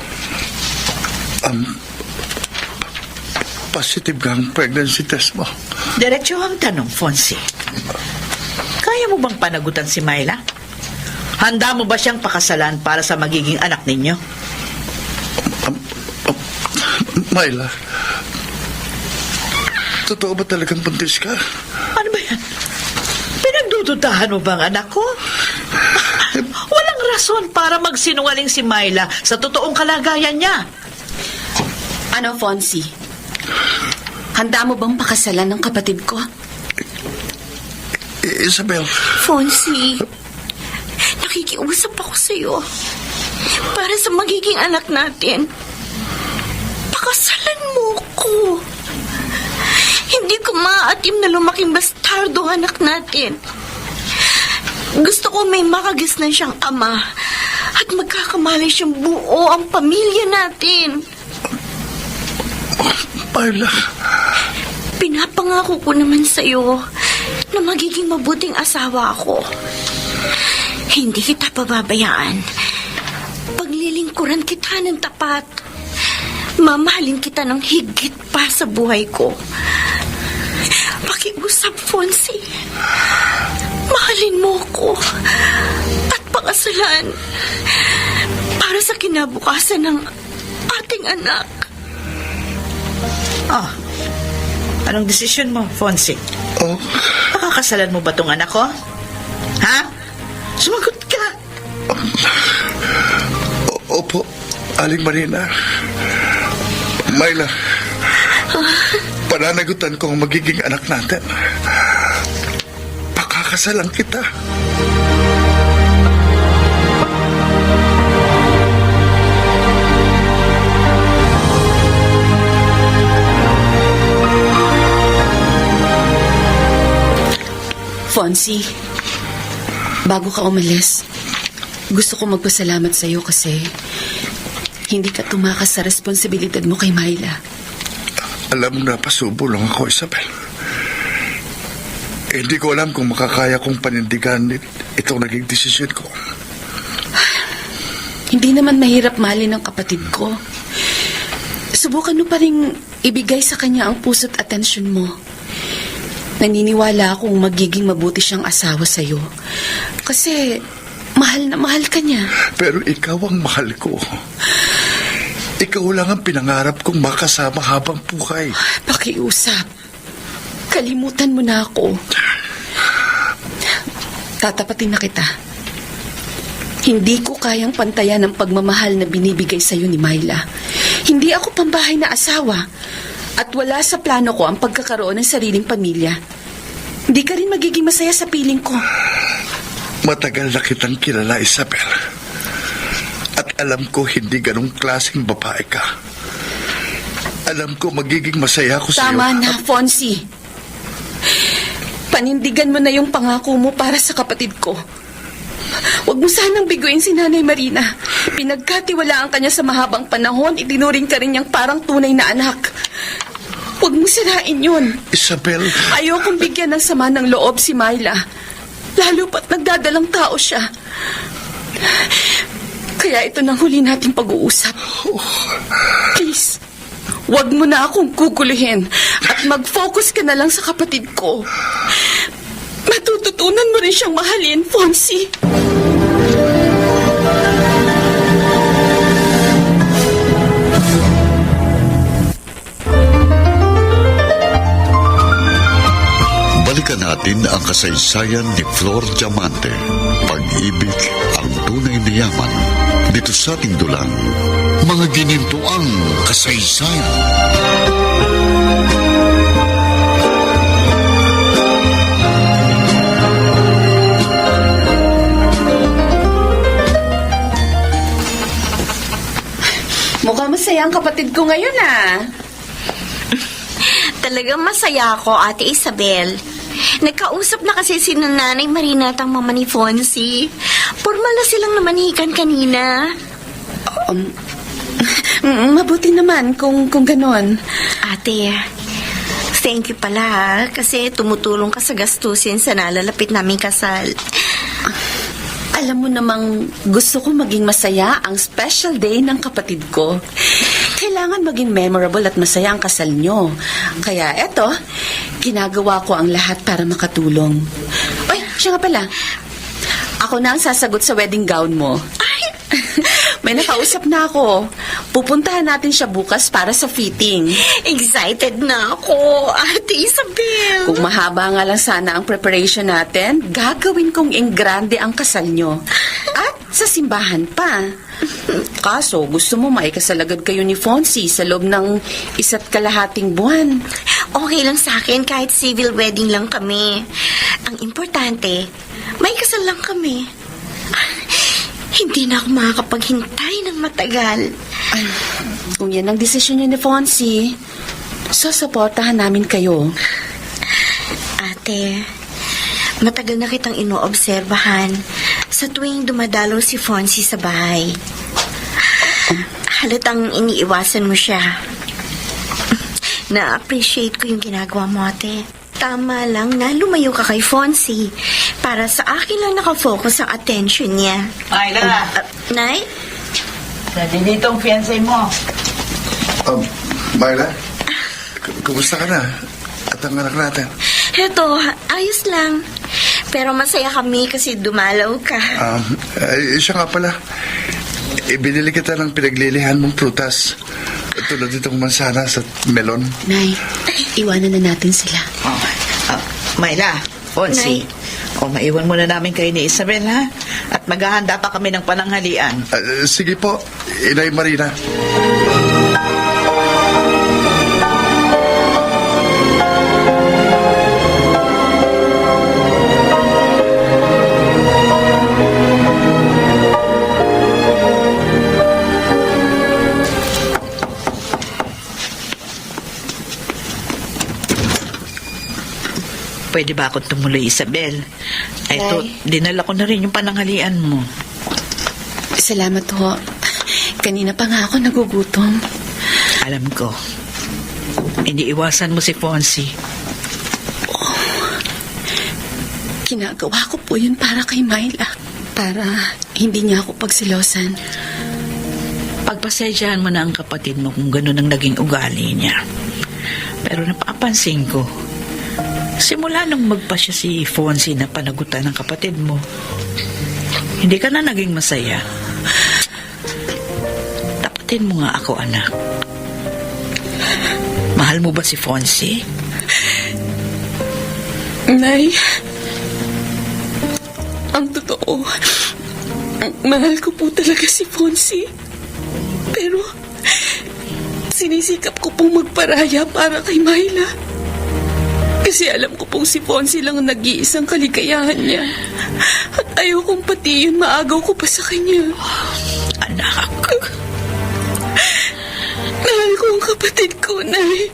Positive ka ang pregnancy test mo. Diretso ang tanong, Fonzie. Kaya mo bang panagutan si Myla? Handa mo ba siyang pakasalan para sa magiging anak ninyo? Myla, totoo ba talagang buntis ka? Ano ba yan? Pinagdududahan mo bang anak ko? Walang rason para magsinungaling si Myla sa totoong kalagayan niya. Ano, Fonzie? Handa mo bang pakasalan ng kapatid ko? Isabel. Fonzie, nakikiusap ako sa'yo. Para sa magiging anak natin. Pakasalan mo ko. Hindi ko maaatim na lumaking bastardo ang anak natin. Gusto ko may makagisnan siyang ama at magkakamali siyang buo ang pamilya natin. Myla. Pinapangako ko naman sa'yo na magiging mabuting asawa ako. Hindi kita pababayaan. Paglilingkuran kita ng tapat. Mamahalin kita ng higit pa sa buhay ko. Pakiusap, Fonzie. Mahalin mo ko at pakasalan para sa kinabukasan ng ating anak. Anong desisyon mo, Fonzie? Oh, Pakakasalan mo ba tong anak ko? Ha? Sumagot ka. opo, Aling Marina. Myla, pananagutan ko ang magiging anak natin. Pakakasalan kita. Fonzie, bago ka umalis, gusto ko magpasalamat sa'yo kasi hindi ka tumakas sa responsibilidad mo kay Myla. Alam mo na, pasubo lang ako, Isabel. Hindi ko alam kung makakaya kong panindigan itong naging desisyon ko. Hindi naman mahirap mahalin ng kapatid ko. Subukan mo pa rin ibigay sa kanya ang puso't atensyon mo. Naniniwala akong magiging mabuti siyang asawa sa'yo. Kasi mahal na mahal ka niya. Pero ikaw ang mahal ko. Ikaw lang ang pinangarap kong makasama habang buhay. Pakiusap. Kalimutan mo na ako. Tatapatin na kita. Hindi ko kayang pantayan ang pagmamahal na binibigay sa'yo ni Myla. Hindi ako pambahay na asawa. At wala sa plano ko ang pagkakaroon ng sariling pamilya. Hindi ka rin magiging masaya sa piling ko. Matagal na kitang kilala, Isabel. At alam ko hindi ganong klaseng babae ka. Alam ko magiging masaya ako sa'yo. Tama na, Fonzie. Panindigan mo na yung pangako mo para sa kapatid ko. Huwag mo sanang biguin si Nanay Marina. Pinagkatiwalaan ka niya sa mahabang panahon, itinuring ka rin niyang parang tunay na anak. Huwag mo sirain yun. Isabel. Ayokong bigyan ng sama ng loob si Myla. Lalo pat nagdadalang tao siya. Kaya ito nang huli nating pag-uusap. Please, huwag mo na akong guguluhin at mag-focus ka na lang sa kapatid ko. Matututunan mo rin siyang mahalin, Fonzie. Balikan natin ang kasaysayan ni Flor Diamante. Pag-ibig ang tunay na yaman. Dito sa ating dulang, mga ginintuang kasaysayan. Mukhang masaya ang kapatid ko ngayon, ah. Talagang masaya ako, Ate Isabel. Nagkausap na kasi si Nanay Marina at ang mama ni Fonzie. Formal na silang namanikan kanina. Mabuti naman kung ganon. Ate, thank you pala kasi tumutulong ka sa gastusin sa nalalapit naming kasal. Alam mo namang gusto ko maging masaya ang special day ng kapatid ko. Kailangan maging memorable at masaya ang kasal nyo. Kaya eto, ginagawa ko ang lahat para makatulong. Uy, siya nga pala. Ako na ang sasagot sa wedding gown mo. May nakausap na ako. Pupuntahan natin siya bukas para sa fitting. Excited na ako, Ate Isabel. Kung mahaba nga lang sana ang preparation natin, gagawin kong engrande ang kasal nyo. At sa simbahan pa. Kaso, gusto mo maikasalagad kayo ni Fonzie sa loob ng 1.5 buwan. Okay lang sa akin kahit civil wedding lang kami. Ang importante, may kasal lang kami. Hindi na ako makakapaghintay ng matagal. Ay, kung yan ang desisyon niyo ni Fonzie, susuportahan namin kayo. Ate, matagal na kitang inoobserbahan sa tuwing dumadalo si Fonzie sa bahay. Halatang iniiwasan mo siya. Na-appreciate ko yung ginagawa mo, ate. Tama lang na lumayo ka kay Fonzie para sa akin lang nakafocus ang attention niya. Myla, Nay? dito ang fiancé mo. Myla, kumusta ka na? At ang anak natin? Heto, ayos lang. Pero masaya kami kasi dumalaw ka. Siya nga pala. Ibinili kita ng pinaglilihan mong prutas. Tulad itong mansanas at melon. Nay, iwanan na natin sila. Myla, Fonzie. Maiwan muna namin kayo ni Isabel, ha? At maghahanda pa kami ng pananghalian. Sige po, Inay Marina. Pwede ba akong tumuloy, Isabel? Ito, dinala ko na rin yung pananghalian mo. Salamat ho. Kanina pa nga ako nagugutom. Alam ko, iniiwasan mo si Fonzie. Ginagawa ko po yun para kay Myla. Para hindi niya ako pagsilosan. Pagpasensyahan mo na ang kapatid mo kung gano'n ang naging ugali niya. Pero napapansin ko, simula nung magpasya si Fonzie na panagutan ng kapatid mo, hindi ka na naging masaya. Tapatin mo nga ako, anak. Mahal mo ba si Fonzie? Nay, ang totoo, mahal ko po talaga si Fonzie. Pero, sinisikap ko pong magparaya para kay Myla. Kasi alam ko pong si Fonzie lang ang nag-iisang kaligayahan niya. At ayaw kong pati yun maagaw ko pa sa kanya. Anak. Mahal ko ang kapatid ko, Nay.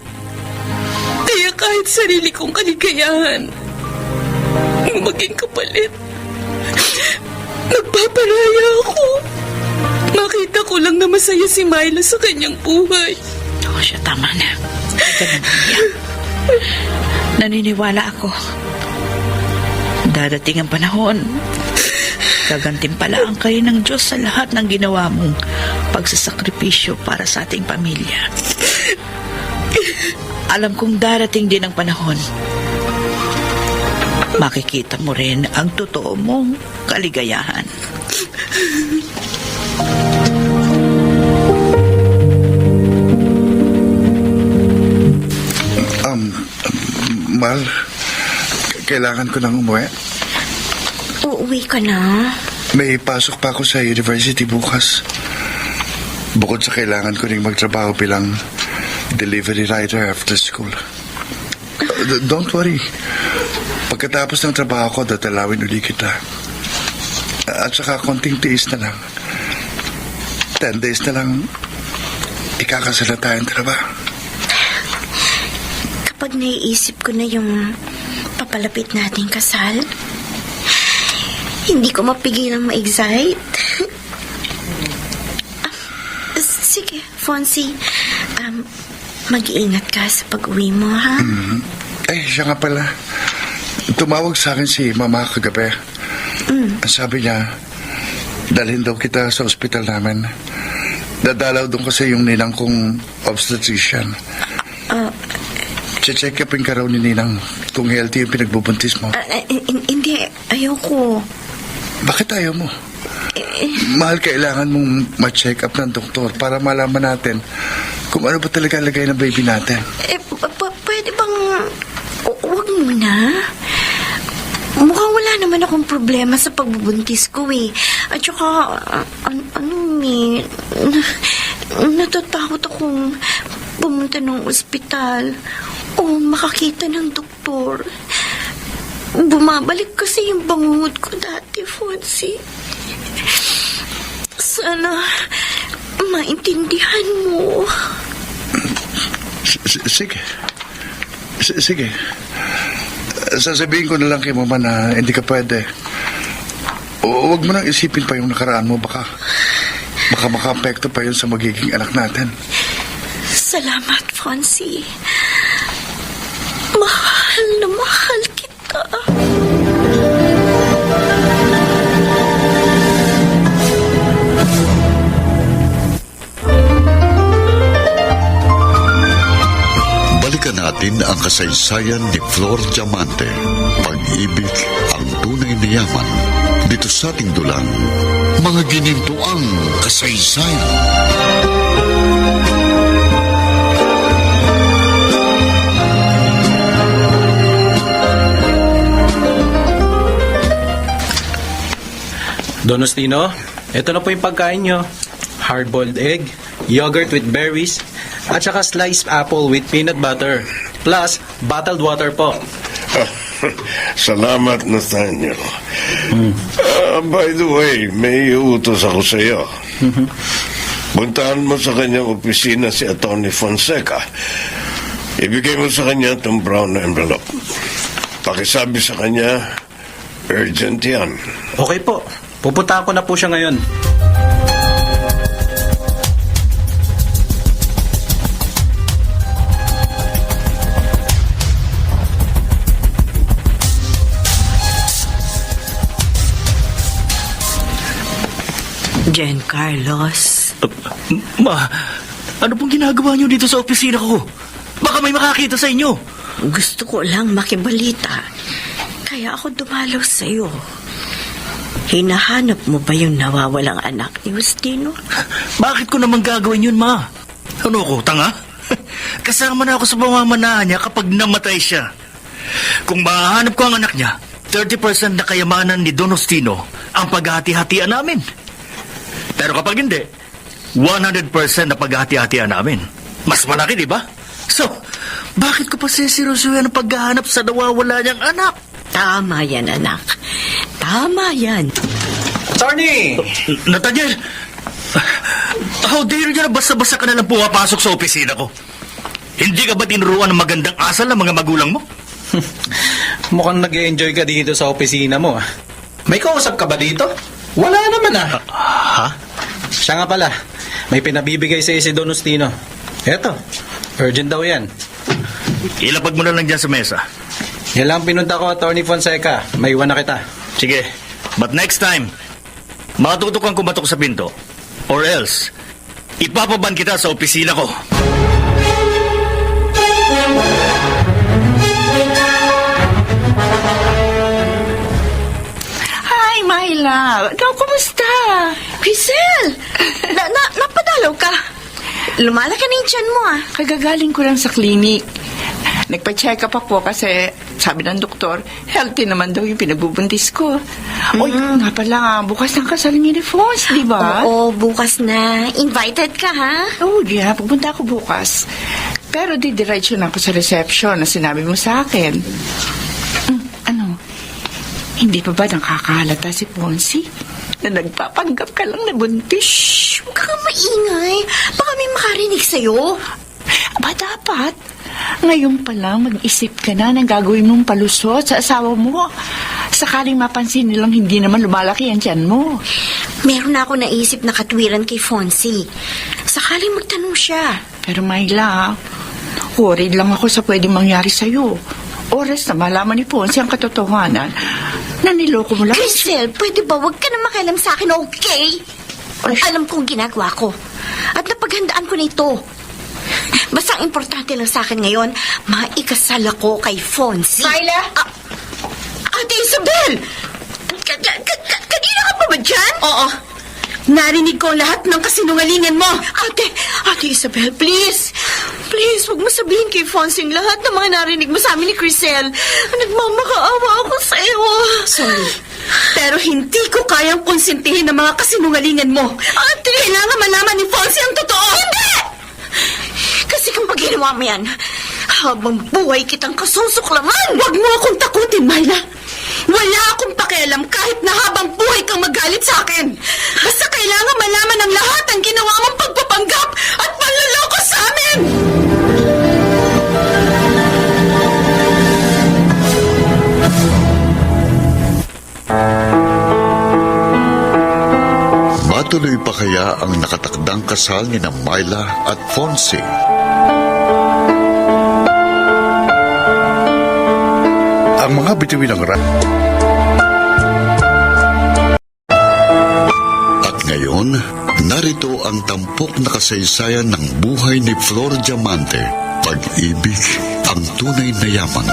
Kaya kahit sarili kong kaligayahan, maging kapalit, nagpaparaya ako. Makita ko lang na masaya si Myla sa kanyang buhay. Oh, siya, tama na. Huwag ka nang umiyak. Naniniwala ako. Dadating ang panahon. Gagantimpalaan kayo ng Diyos sa lahat ng ginawa mong pagsasakripisyo para sa ating pamilya. Alam kong darating din ang panahon. Makikita mo rin ang totoo mong kaligayahan. Mal, kailangan ko nang umuwi. Uuwi ka na? May pasok pa ako sa university bukas. Bukod sa kailangan ko ring magtrabaho bilang delivery rider after school. Don't worry. Pagkatapos ng trabaho ko, datalawin uli kita. At saka konting tiis na lang. 10 days na lang, ikakasala tayong dalawa. Kapag naiisip ko na yung papalapit nating kasal, hindi ko mapigilang ma-excite. Sige, Fonzie. Mag-iingat ka sa pag-uwi mo, ha? Eh, siya nga pala. Tumawag sa akin si Mama kagabi. Ang sabi niya, dalhin daw kita sa ospital namin. Dadalaw doon kasi yung ninang kong obstetrician. Check upin ka raw ni ninang kung healthy yung pinagbubuntis mo. Hindi, ayoko. Bakit ayaw mo? Mahal, kailangan mong ma-check up ng doktor para malaman natin kung ano ba talaga lagay ng baby natin. Pwede bang wag muna? Mukhang wala naman akong problema sa pagbubuntis ko eh. At saka, natatakot akong pumunta ng ospital o makakita ng doktor. Bumabalik kasi yung bangungot ko dati, Fonzie. Sana maintindihan mo. Sige. Sige. Sasabihin ko na lang kay Mama na hindi ka pwede. Huwag mo nang isipin pa yung nakaraan mo. Baka maka-apekto pa yun sa magiging anak natin. Salamat, Fonzie. Mahal na mahal kita. Balikan natin ang kasaysayan ni Flor Diamante. Pag-ibig ang tunay na yaman. Dito sa ating dulang, mga ginintuang kasaysayan. Don Ostino, ito na po yung pagkain nyo. Hard-boiled egg, yogurt with berries, at saka sliced apple with peanut butter. Plus, bottled water po. Salamat, Nathaniel. By the way, may utos ako sa iyo. Puntahan mo sa kanyang opisina si Atty. Fonseca. Ibigay mo sa kanya itong brown envelope. Pakisabi sa kanya, urgent yan. Okay po. Pupuntahan ko na po siya ngayon. Jen Carlos. Ma, ano pong ginagawa niyo dito sa opisina ko? Baka may makakita sa inyo. Gusto ko lang makibalita. Kaya ako dumalaw sa'yo. Hinahanap mo ba yung nawawalang anak ni Justino? Bakit ko naman gagawin yun, Ma? Ano ko, tanga? Kasama na ako sa pamamanahan niya kapag namatay siya. Kung mahanap ko ang anak niya, 30% na kayamanan ni Don Justino ang paghati-hatian namin. Pero kapag hindi, 100% na paghati-hatian namin. Mas malaki, di ba? So, bakit ko pa sisirusuyan ang paghahanap sa nawawala niyang anak? Tama yan, anak. Tama yan. Attorney! Nathaniel! How dare you na basta-basta ka na lang pumapasok sa opisina ko? Hindi ka ba tinuruan ng magandang asal ng mga magulang mo? Mukhang nag-enjoy ka dito sa opisina mo. May kausap ka ba dito? Wala naman Ha? Siya nga pala, may pinabibigay sa si Don Justino. Eto, urgent daw yan. Ilapag mo na lang dyan sa mesa. Yan lang pinunta ko, Attorney Fonseca. May iwan na kita. Sige, but next time, matuto kang kumatok sa pinto. Or else, ipapaban kita sa opisina ko. Hi, Myla. Ikaw, kumusta? Crisel! Napadalaw ka. Lumalaki na yung tiyan mo, ah. Kagagaling ko lang sa clinic. Nagpa-check up ako kasi sabi ng doktor, healthy naman daw yung pinagbubuntis ko. Oy, nga pala, bukas ng kasal ni Fons, di ba? Oo, bukas na. Invited ka, ha? Oh, yeah, pupunta ako bukas. Pero didiretso na ako sa reception na sinabi mo sa akin. Ano? Hindi pa ba nakakahalata si Fonzie na nagpapanggap ka lang na buntis? Huwag kang maingay. Baka may makarinig sa'yo. Aba, dapat. Ngayon pa lang, mag-isip ka na ng gagawin mong palusot sa asawa mo. Sakaling mapansin nilang hindi naman lumalaki ang tiyan mo. Meron na ako naisip na katwiran kay Fonzie. Sakaling magtanong siya. Pero Myla, worried lang ako sa pwedeng mangyari sa'yo. Oras na malaman ni Fonzie ang katotohanan na niloko mo lang. Crisel, pwede ba wag ka na makialam sa akin, okay? Alam kong ginagawa ko. At napaghandaan ko na ito. Basta ang importante lang sa akin ngayon, maikasal ako kay Fonzie. Myla? Ate Isabel! Kanina ka pa ba dyan? Oo. Narinig ko ang lahat ng kasinungalingan mo. Ate Isabel, please. Please, huwag mo sabihin kay Fonzie lahat ng mga narinig mo sa amin ni Crisel. Nagmamakaawa ako sa iyo. Sorry. Pero hindi ko kayang konsentihin ang mga kasinungalingan mo. Ate! Kailangan malaman ni Fonzie ang totoo. Hindi! Kasi kung pag ginawa mo yan, habang buhay kitang kasusuklaman. Huwag mo akong takutin, Myla. Wala akong pakialam kahit na habang buhay kang magalit sa akin. Basta kailangan malaman ng lahat ang ginawa mong pagpapanggap at panluloko sa amin. Matuloy pa kaya ang nakatakdang kasal ni na Myla at Fonzie? Ang mga bituin ng At ngayon, narito ang tampok na kasaysayan ng buhay ni Flor Diamante. Pag-ibig, ang tunay na yaman.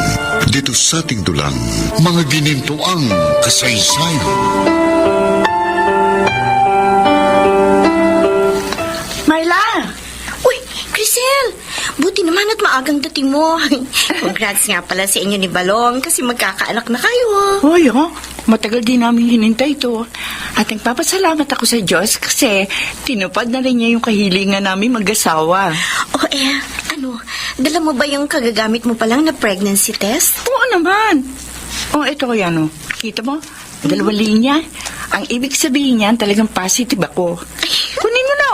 Dito sa ating dulang, mga ginintuang kasaysayan. Myla! Uy, Crisel! Buti naman at maagang dating mo. Congrats nga pala sa inyo ni Balong kasi magkakaanak na kayo. Hoy, matagal din namin hinintay ito. At nagpapasalamat ako sa Diyos kasi tinupad na rin niya yung kahilingan namin mag-asawa. Dala mo ba yung kagagamit mo palang na pregnancy test? Oo naman. Ito ko yan, Kita mo? Dalawang linya. Ang ibig sabihin niyan, talagang positive ako. Kunin mo na,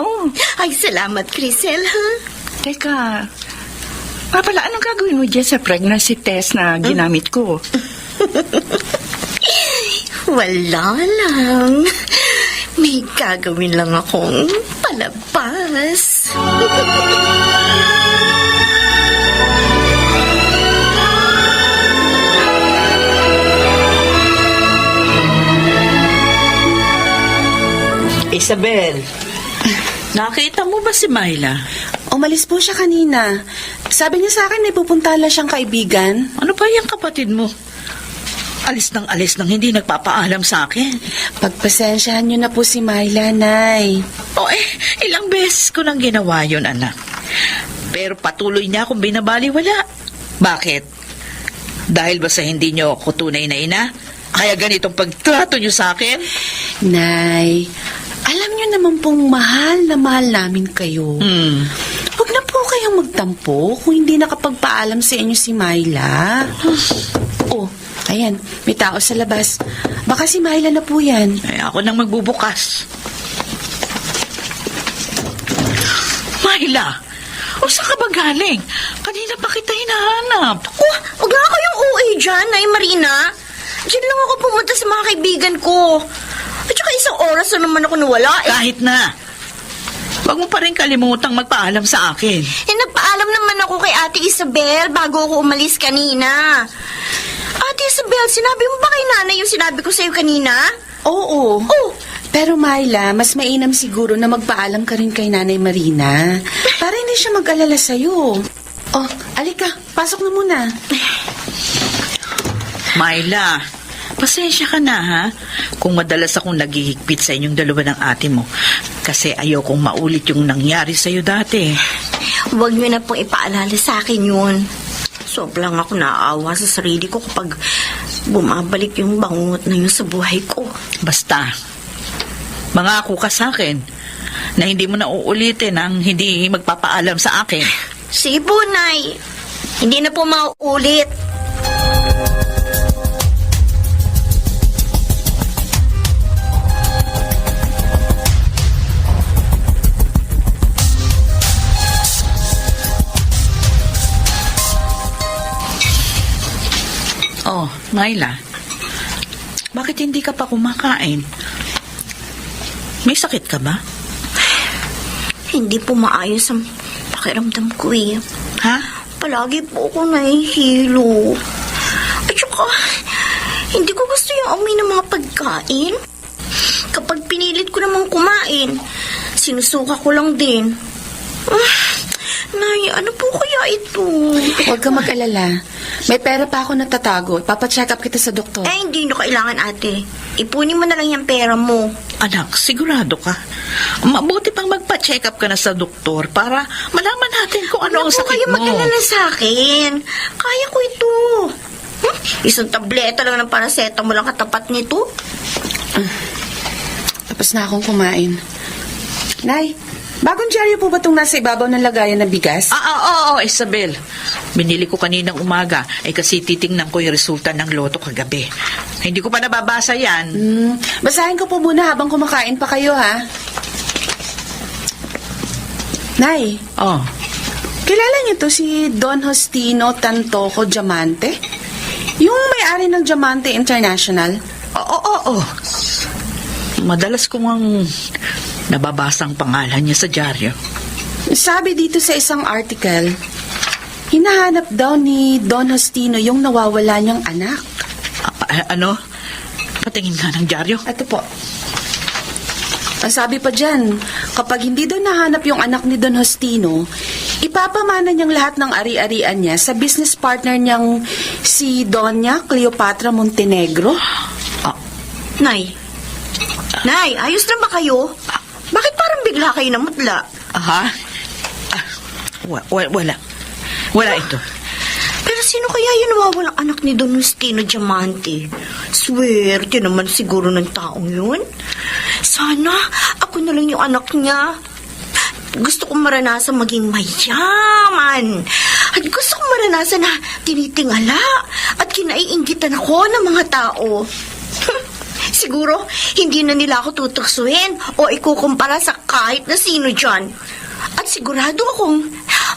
Ay, salamat, Crisel, ha? Teka, pala, anong gagawin mo dyan sa pregnancy test na ginamit ko? Wala lang. May gagawin lang akong palabas. Isabel, Nakita mo ba si Myla? Umalis po siya kanina. Sabi niya sa akin may pupunta lang siyang kaibigan. Ano ba yung kapatid mo? Alis nang hindi nagpapaalam sa akin. Pagpasensyahan niyo na po si Myla, Nay. Ilang beses ko nang ginawa yun, anak. Pero patuloy niya akong binabaliwala. Bakit? Dahil ba sa hindi niyo ako tunay na ina? Kaya ganitong pagtrato niyo sa akin? Nay, alam niyo naman pong mahal na mahal namin kayo. Huwag na po kayong magtampo kung hindi nakapagpaalam sa inyo si Myla. Oh, ayan, may tao sa labas. Baka si Myla na po yan. Ay, ako nang magbubukas. Myla! O saan ka ba galing? Kanina pa kita hinahanap. Huwag nga kayong uuwi dyan, Nay Marina. Diyan lang ako pumunta sa mga kaibigan ko. At saka isang oras na naman ako nawala. Kahit na. Huwag mo pa rin kalimutang magpaalam sa akin. Nagpaalam naman ako kay Ate Isabel bago ako umalis kanina. Ate Isabel, sinabi mo ba kay nanay yung sinabi ko sa'yo kanina? Oo. Oh, Pero Myla, mas mainam siguro na magpaalam ka rin kay Nanay Marina para hindi siya mag-alala sa'yo. Oh, alika, pasok na muna. Myla, pasensya ka na ha kung madalas akong naghihigpit sa inyong dalawa ng ate mo kasi ayokong maulit yung nangyari sa'yo dati. huwag niyo na pong ipaalala sa akin yun. Sobrang ako naaawa sa sarili ko kapag bumabalik yung bangungot na yun sa buhay ko. Basta, mangako ka sa akin na hindi mo na uulitin ang hindi magpapaalam sa akin. Sige po, Nay. Hindi na po mauulit. Oh, Myla, bakit hindi ka pa kumakain? May sakit ka ba? Hindi po maayos ang pakiramdam ko eh. Ha? Palagi po ako nahihilo. At saka, hindi ko gusto yung amoy ng mga pagkain. Kapag pinilit ko namang kumain, sinusuka ko lang din. Nay, ano po kaya ito? Huwag ka mag-alala. May pera pa ako natatago. Papacheck up kita sa doktor. Hindi nyo kailangan, ate. Ipunin mo na lang yung pera mo. Anak, sigurado ka. Mabuti pang magpa-check up ka na sa doktor para malaman natin kung ano ang sakit kayo mo. mag-alala sa akin. Kaya ko ito. Isang tableta lang ng paracetamol ang katapat nito. Tapos na akong kumain. Nay, bagong dyaryo po ba itong nasa ibabaw ng lagayan ng bigas? Oo, Isabel. Binili ko kaninang umaga kasi titingnan ko yung resulta ng loto kagabi. Hindi ko pa nababasa yan. Basahin ko po muna habang kumakain pa kayo, ha? Nay, Oh, kilala niyo to si Don Hostino Tantoco Diamante? Yung may-ari ng Diamante International? oo. Madalas kong ang nababasa ang pangalan niya sa dyaryo. Sabi dito sa isang article, hinahanap daw ni Don Hostino yung nawawala niyang anak. Ano? Patingin nga ng dyaryo. Ito po. Ang sabi pa dyan, kapag hindi daw nahanap yung anak ni Don Hostino, ipapamana niyang lahat ng ari-arian niya sa business partner niyang si Doña Cleopatra Montenegro. Nay, ayos na ba kayo? Bakit parang bigla kayo namutla? Ha? Wala. Wala ito. Pero sino kaya yung nawawalang anak ni Don Hostino Diamante? Swerte naman siguro ng taong yun. Sana ako na lang yung anak niya. Gusto kong maranasan maging mayaman. At gusto kong maranasan na tinitingala at kinaiinggitan ako ng mga tao. Siguro, hindi na nila ako tutuksuin o ikukumpara sa kahit na sino dyan. At sigurado akong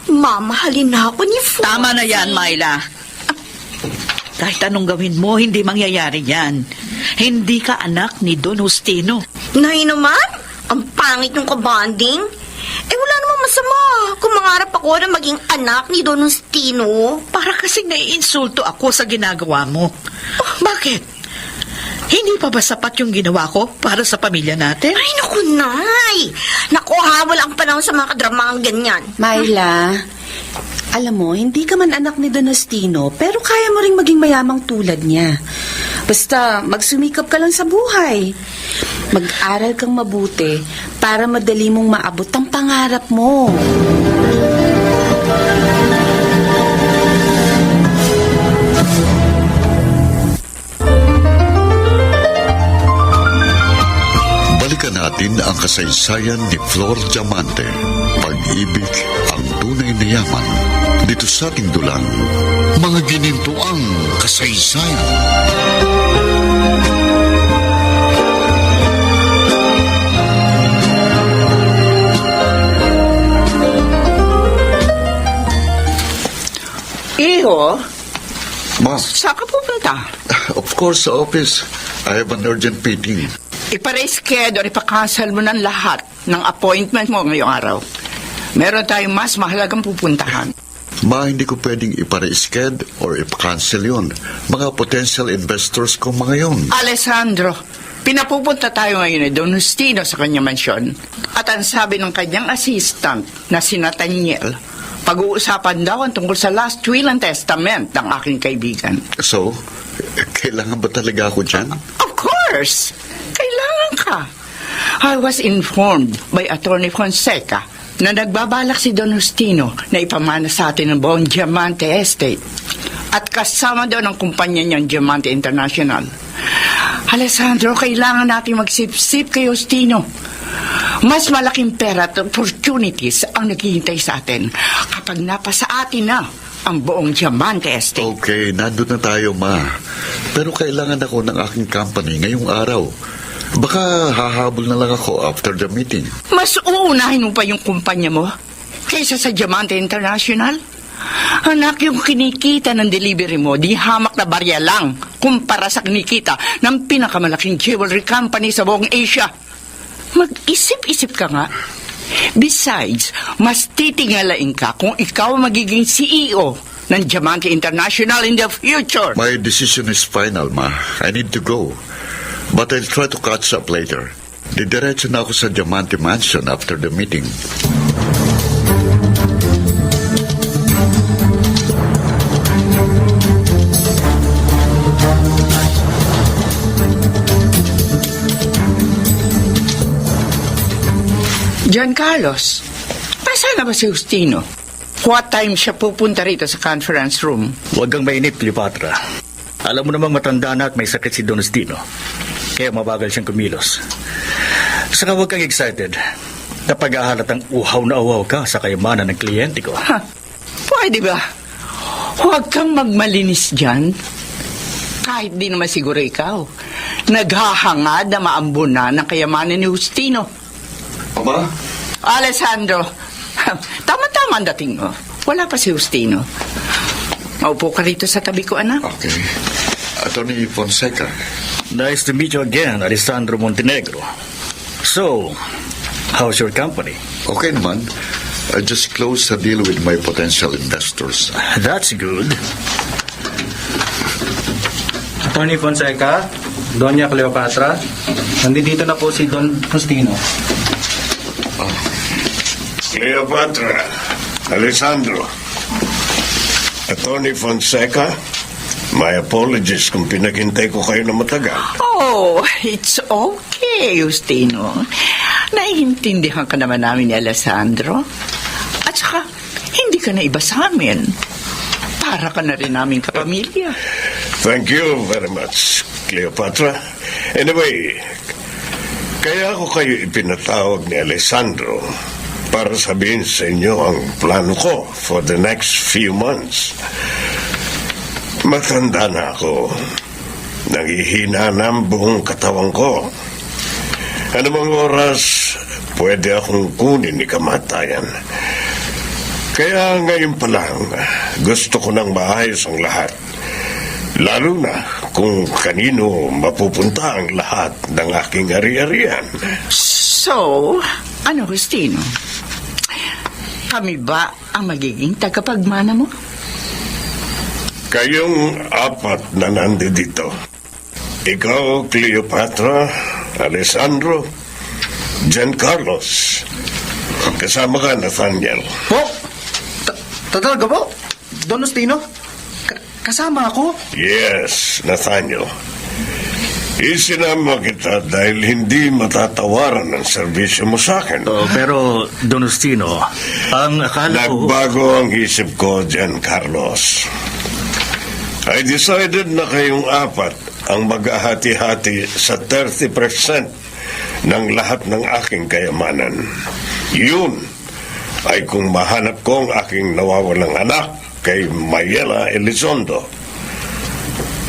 mamahalin na ako ni Fonzie. Tama na yan, Myla. Kahit anong gawin mo, hindi mangyayari yan. Hindi ka anak ni Don Hostino. Nay naman, ang pangit yung kabanding. Wala namang masama kung mangarap ako na maging anak ni Don Hostino. Para kasing naiinsulto ako sa ginagawa mo. Bakit? Hindi pa ba sapat yung ginawa ko para sa pamilya natin? Ay, naku, Nay! Naku, ha, walang panahon sa mga kadramang ganyan. Myla, alam mo, hindi ka man anak ni Donostino, pero kaya mo ring maging mayamang tulad niya. Basta magsumikap ka lang sa buhay. Mag-aral kang mabuti para madali mong maabot ang pangarap mo. Balikan natin ang kasaysayan ni Flor Diamante. Pag-ibig ang tunay na yaman. Dito sa ating dulang, mga ginintuang kasaysayan. Iho, Ma, saan ka pupunta? of course, sa office. I have an urgent meeting. Ipa-reschedule, ipa-cancel mo ng lahat ng appointment mo ngayong araw. Meron tayong mas mahalagang pupuntahan. Ma, hindi ko pwedeng ipare-schedule or ipakancel yun. Mga potential investors ko mga yun. Alessandro, pinapupunta tayo ngayon ni Donostino sa kanyang mansyon. At ang sabi ng kanyang assistant na si Nathaniel, pag-uusapan daw ang tungkol sa last will and testament ng aking kaibigan. So, kailangan ba talaga ako dyan? Of course! Kailangan ka. I was informed by Attorney Fonseca na nagbabalak si Donostino na ipamana sa atin ang buong Diamante Estate. At kasama daw ng kumpanya niyang Diamante International. Alessandro, kailangan natin magsip-sip kay Ostino. Mas malaking pera at opportunities ang naghihintay sa atin kapag napasa atin na ang buong Diamante Estate. Okay, nandun na tayo, Ma. Pero kailangan ako ng aking company ngayong araw. Baka hahabol na lang ako after the meeting. Mas uunahin mo pa yung kumpanya mo kaysa sa Diamante International? Anak, yung kinikita ng delivery mo, di hamak na barya lang kumpara sa kinikita ng pinakamalaking jewelry company sa buong Asia. Mag-isip-isip ka nga. Besides, mas titingalain ka kung ikaw magiging CEO ng Diamante International in the future. My decision is final, Ma. I need to go. But I'll try to catch up later. Didiretso na ako sa Diamante Mansion after the meeting. Giancarlos, pasaan na ba si Justino? What time siya pupunta rito sa conference room? Huwag kang mainip, Cleopatra. Alam mo namang matanda na at may sakit si Donostino. Kaya mabagal siyang kumilos. Saka huwag kang excited kapag halatang uhaw na uhaw ka sa kayamanan ng kliyente ko. Ha? Pwede ba? Huwag kang magmalinis dyan. Kahit di naman siguro ikaw. Naghahangad na maambunan ng kayamanan ni Justino. Ama? Alessandro, tama-tama ang dating mo. Wala pa si Justino. Maupo ka rito sa tabi ko, anak. Okay. Attorney Fonseca. Nice to meet you again, Alessandro Montenegro. So, how's your company? Okay naman. I just closed a deal with my potential investors. That's good. Attorney Fonseca, Doña Cleopatra, nandito na po si Don Justino. Cleopatra, Alessandro, Attorney Fonseca, my apologies kung pinaghintay ko kayo na matagal. Oh, it's okay, Justino. Naiintindihan ka naman namin ni Alessandro. At saka, hindi ka na iba sa amin. Para ka na rin namin kapamilya. Thank you very much, Cleopatra. Anyway, kaya ako kayo ipinatawag ni Alessandro para sabihin sa inyo ang plano ko for the next few months. Matanda na ako. Nangihina na ang buong katawan ko. Anumang oras, pwede akong kunin ni kamatayan. Kaya ngayon pa lang, gusto ko nang maayos ang lahat. Lalo na kung kanino mapupunta ang lahat ng aking ari-arian. So, ano, Justino? Kami ba ang magiging tagapagmana mo? Kayong apat na nandito, Ikaw, Cleopatra, Alessandro, Giancarlos. Kasama ka, Nathaniel. Po? Talaga po? Don Ustino? Kasama ako? Yes, Nathaniel. Isinama kita dahil hindi matatawaran ang serbisyo mo sa akin. Pero, Don Ustino, ang akala ko... Nagbago ang isip ko, Giancarlos. I decided na kayong apat ang maghahati-hati sa 30% ng lahat ng aking kayamanan. Yun ay kung mahanap ko ang aking nawawalang anak kay Mayela Elizondo.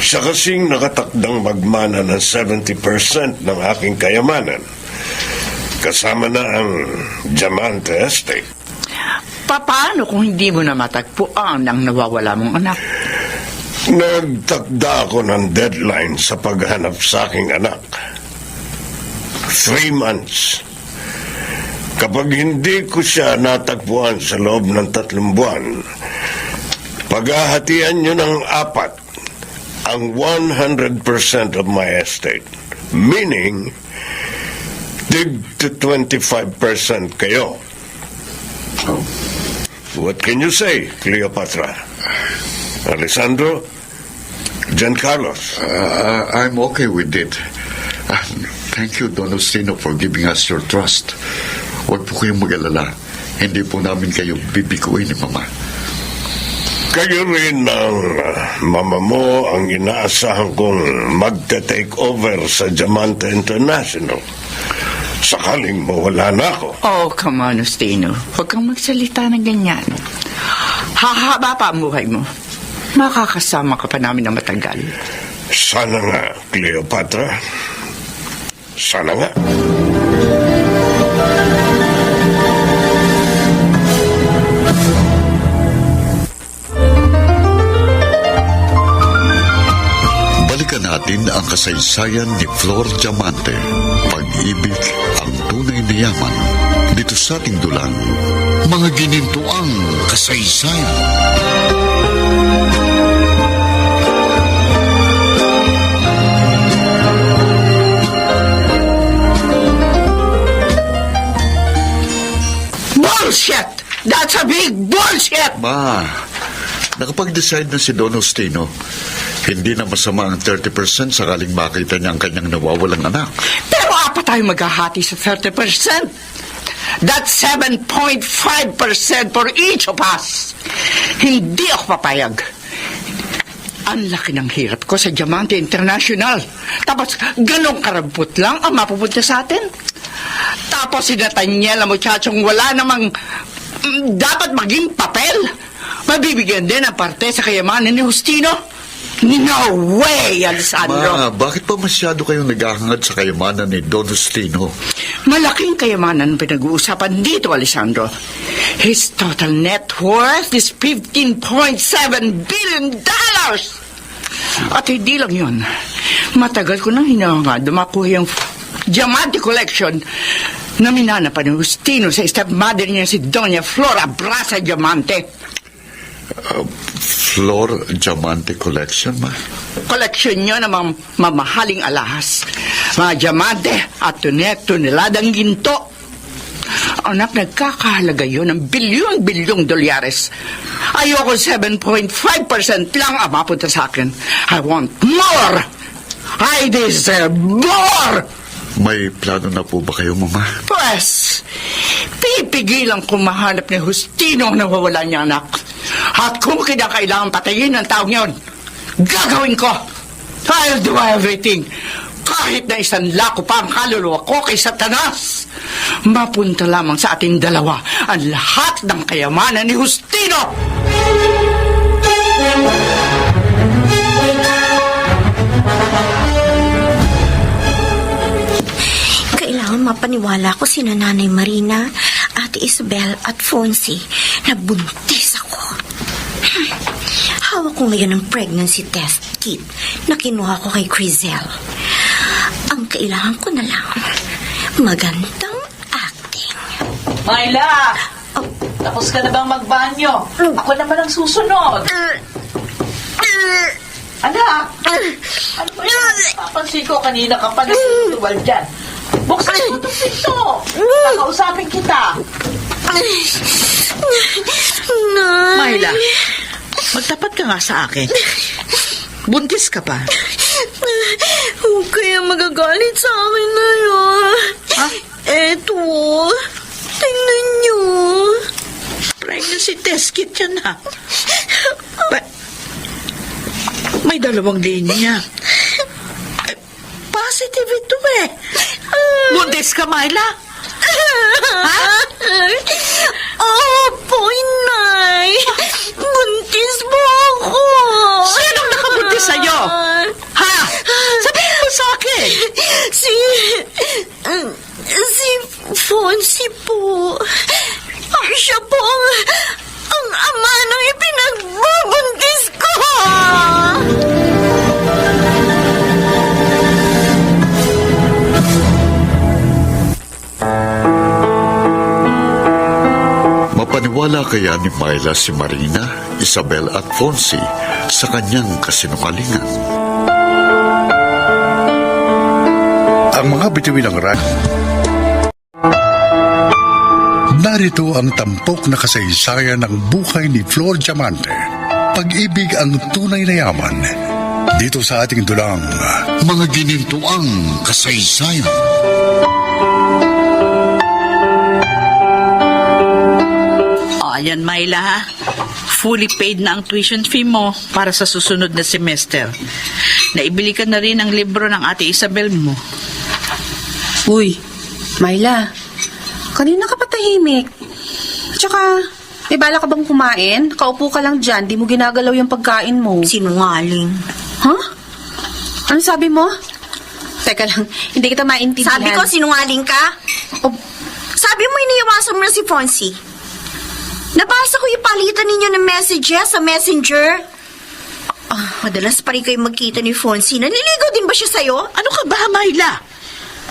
Siya kasing nakatakdang magmana ng 70% ng aking kayamanan. Kasama na ang Diamante Estate. Paano kung hindi mo na matagpuan ang nawawala mong anak? Nagtakda ako ng deadline sa paghanap sa aking anak. 3 months. Kapag hindi ko siya natagpuan sa loob ng 3 buwan, paghahatian niyo ng 4 ang 100% of my estate. Meaning, dig to 25% kayo. What can you say, Cleopatra? Alessandro? Giancarlos? I'm okay with it. Thank you, Don Ustino, for giving us your trust. Huwag po kayong mag-alala. Hindi po namin kayo bibiguin ni Mama. Kayo rin ng mama mo ang inaasahan kong magte-take over sa Diamante International. Sakaling mawala na ako. Oh, come on, Ustino. Huwag kang magsalita ng ganyan. Hahaba pa ang buhay mo. Makakasama ka pa namin na matagal. Sana nga, Cleopatra. Sana nga. Balikan natin ang kasaysayan ni Flor Diamante. Pag-ibig ang tunay na yaman. Dito sa ating dulang, mga ginintuang kasaysayan. Bullshit! That's a big bullshit! Ma, nakapag-decide na si Don Ustino. Hindi na masama ang 30% sakaling makita niya ang kanyang nawawalang anak. Pero apat tayo maghahati sa 30%. That's 7.5% for each of us. Hindi ako papayag. Ang laki ng hirap ko sa Diamante International. Tapos, ganong karampot lang ang mapupunta sa atin. Tapos si Nathaniel, ang muchachong wala namang dapat maging papel. Mabibigyan din ang parte sa kayamanan ni Ustino. No way, Alessandro. Ma, bakit pa masyado kayong naghahangad sa kayamanan ni Don Ustino? Malaking kayamanan ang pinag-uusapan dito, Alessandro. His total net worth is $15.7 billion. At hindi lang yun. Matagal ko nang hinahangad makuha yung Diamante Collection na minana pa ni Ustino sa stepmother niya si Doña Flora Brasa Diamante. Flor Diamante Collection, Ma? Collection niya ng mga mamahaling alahas. Mga diamante at tuneladang ginto. Anak, nagkakahalaga yun ng bilyong-bilyong dolyares. Ayoko 7.5% lang ang mapunta sa akin. I want more! I deserve more! May plano na po ba kayo, Mama? Pues, pipigilan kong mahanap ni Ustino na nawawala niya anak. At kung kinakailangan patayin ng taong yun, gagawin ko. I'll do everything. Kahit na isang lako pa ang kaluluwa ko kay Satanas. Mapunta lamang sa ating dalawa ang lahat ng kayamanan ni Ustino. Kailangan mapaniwala ko sina Nanay Marina, Ate Isabel at Fonzie na buntis ako. Hawak ko ngayon ang pregnancy test kit na kinuha ko kay Crizel. Ang kailangan ko na lang, magandang acting. Myla! Tapos ka na bang magbanyo? Ako naman ang susunod. Anak! Ano ba yan? Papansin ko kanina ka pa nagtutuwal dyan. Buksan mo itong pinto! Kakausapin kita! Nay. Myla, magtapat ka nga sa akin. Buntis ka pa. Huwag kaya magagalit sa akin na yun. Ha? Eto, tingnan niyo. Pregnancy test kit yan ha. May 2 linya. Positive ito eh. Buntis ka, Myla? Ha? Opo, Inay. Buntis mo ako. Sinong nakabuntis sa'yo? Ha? Sabihin mo sa akin. Si Fonzie po. Siya po ang ama ng ipinagbubuntis ko. Mapaniwala kaya ni Myla si Marina, Isabel at Fonzie sa kanyang kasinungalingan? Ang mga bituin ng narito ang tampok na kasaysayan ng buhay ni Flor Diamante. Pag-ibig ang tunay na yaman. Dito sa ating dulang Mga ginintuang kasaysayan. Ayan, Myla ha. Fully paid na ang tuition fee mo para sa susunod na semester. Naibili ka na rin ang libro ng Ate Isabel mo. Uy, Myla, kanina ka pa tahimik. Tsaka, may bala ka bang kumain? Kaupo ka lang dyan, di mo ginagalaw yung pagkain mo. Sinungaling. Ha? Ano sabi mo? Teka lang, hindi kita maintindihan. Sabi ko, sinungaling ka? Oh, Sabi mo, iniiwasan mo na si Fonzie. Nabasa ko yung palitan ninyo ng messages sa messenger. Madalas pa rin kayo magkita ni Fonzie. Naliligaw din ba siya sa'yo? Ano ka ba, Myla?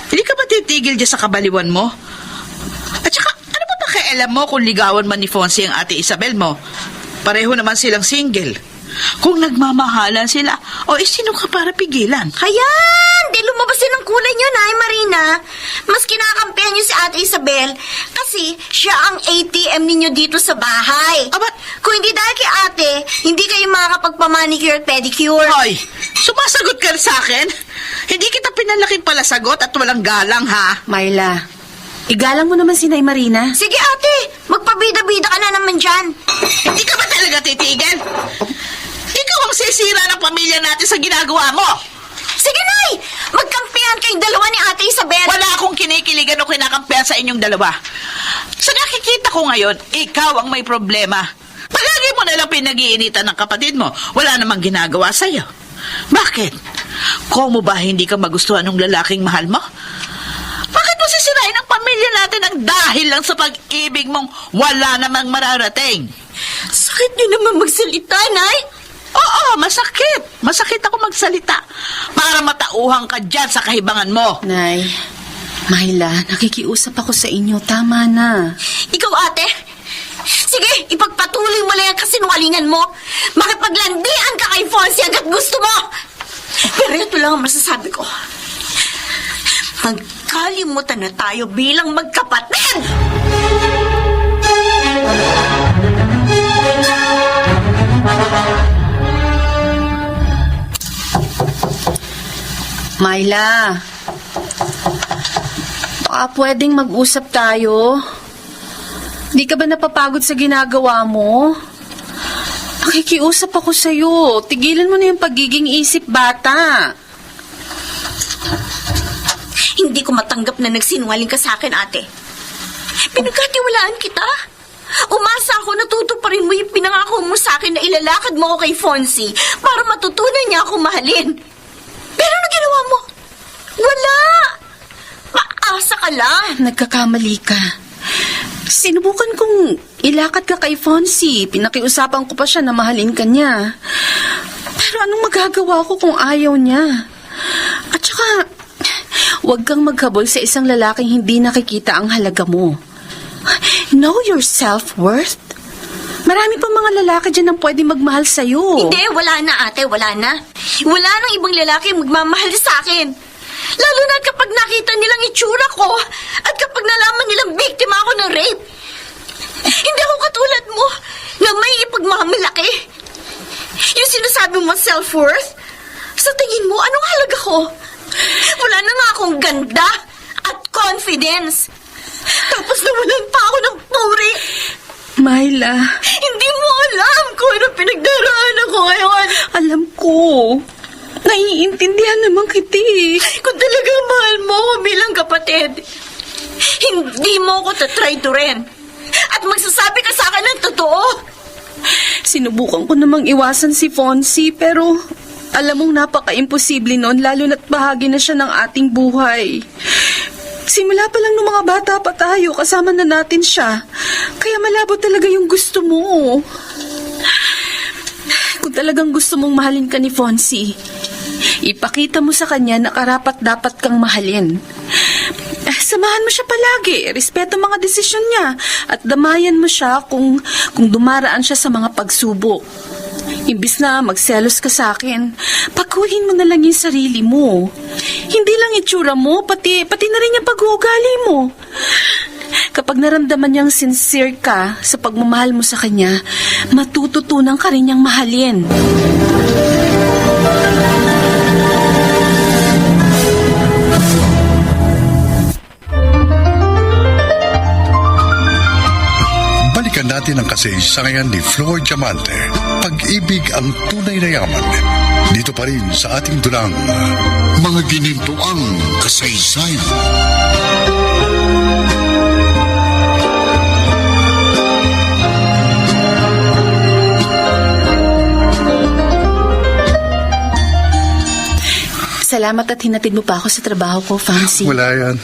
Hindi ka ba titigil dyan sa kabaliwan mo? At saka, ano ba pakialam mo kung ligawan man ni Fonzie ang Ate Isabel mo? Pareho naman silang single. Kung nagmamahalan sila, sino ka para pigilan? Hayan! Di lumabas din ang kulay niyo, Nay Marina. Mas kinakampihan niyo si Ate Isabel kasi siya ang ATM ninyo dito sa bahay. Kung hindi dahil kay Ate, hindi kayo makakapagpamanicure at pedicure. Hoy, sumasagot ka sa akin? Hindi kita pinalaking pala sagot at walang galang, ha? Myla, igalang mo naman si Nay Marina. Sige, Ate. Magpabida-bida ka na naman dyan. Hindi ka ba talaga titigil? Ikaw ang sisira ng pamilya natin sa ginagawa mo. Sige, Nay! Magkampihan kayong dalawa ni Ate Isabel. Wala akong kinikiligan o kinakampihan sa inyong dalawa. Sa nakikita ko ngayon, ikaw ang may problema. Palagi mo nalang pinag-iinitan ng kapatid mo. Wala namang ginagawa sa'yo. Bakit? Kung mo ba hindi ka magustuhan ng lalaking mahal mo? Bakit mo sisirain ang pamilya natin ang dahil lang sa pag-ibig mong wala namang mararating? Sakit niyo naman magsalita, Nay. Oo, masakit. Masakit ako magsalita. Para matauhan ka dyan sa kahibangan mo. Nay, Myla, nakikiusap ako sa inyo. Tama na. Ikaw, Ate. Sige, ipagpatuloy mo lang ang kasinungalingan mo. Makipaglandian ka kay Fonzie hanggat gusto mo. Pero ito lang ang masasabi ko. Magkalimutan na tayo bilang magkapatid! Myla, baka pwedeng mag-usap tayo. Di ka ba napapagod sa ginagawa mo? Nakikiusap ako sa'yo. Tigilan mo na yung pagiging isip bata. Hindi ko matanggap na nagsinungaling ka sa akin, Ate. Pinagkatiwalaan kita. Umasa ako na tutuparin mo yung pinangako mo sa akin na ilalakad mo ako kay Fonzie para matutunan niya ako mahalin. Pero ano ginawa mo? Wala! Maasa ka lang. Nagkakamali ka. Sinubukan kong ilakad ka kay Fonzie. Pinakiusapan ko pa siya na mahalin ka niya. Pero anong magagawa ko kung ayaw niya? At saka, huwag kang maghabol sa isang lalaking hindi nakikita ang halaga mo. Know your self-worth. Marami pang mga lalaki dyan ang pwede magmahal sa'yo. Hindi, wala na ate, wala na. Wala nang ibang lalaki magmamahal sa akin. Lalo na kapag nakita nilang itsura ko at kapag nalaman nilang biktima ako ng rape. Hindi ako katulad mo na may ipagmamalaki. Yung sinasabi mo self-worth, sa tingin mo, anong halaga ko? Wala na nga akong ganda at confidence. Tapos nawalan pa ako ng puri. Myla, Hindi mo alam kung ano pinagdaraanan ko ngayon. alam ko. Naiintindihan naman kita eh. Kung talagang mahal mo ako bilang kapatid, hindi mo ako tatry to rin. At magsasabi ka sa akin ng totoo. Sinubukan ko namang iwasan si Fonzie, pero alam mong napaka-imposible noon, lalo na't bahagi na siya ng ating buhay. Simula pa lang nung mga bata pa tayo, kasama na natin siya. Kaya malabo talaga yung gusto mo. Kung talagang gusto mong mahalin ka ni Fonzie, ipakita mo sa kanya na karapat-dapat kang mahalin. Samahan mo siya palagi, respeto mga desisyon niya, at damayan mo siya kung dumaraan siya sa mga pagsubok. Imbis na magselos ka sa akin, paguhin mo na lang yung sarili mo. Hindi lang itsura mo, pati na rin yung pag-uugali mo. Kapag naramdaman niyang sincere ka sa pagmamahal mo sa kanya, matututunan ka rin niyang mahalin. Balikan natin ang kasaysayan ni Flor Diamante. Pag-ibig ang tunay na yaman. Dito pa rin sa ating dulang mga ginintuang kasaysayan. Salamat at hinatid mo pa ako sa trabaho ko, Fonzie. Wala yan.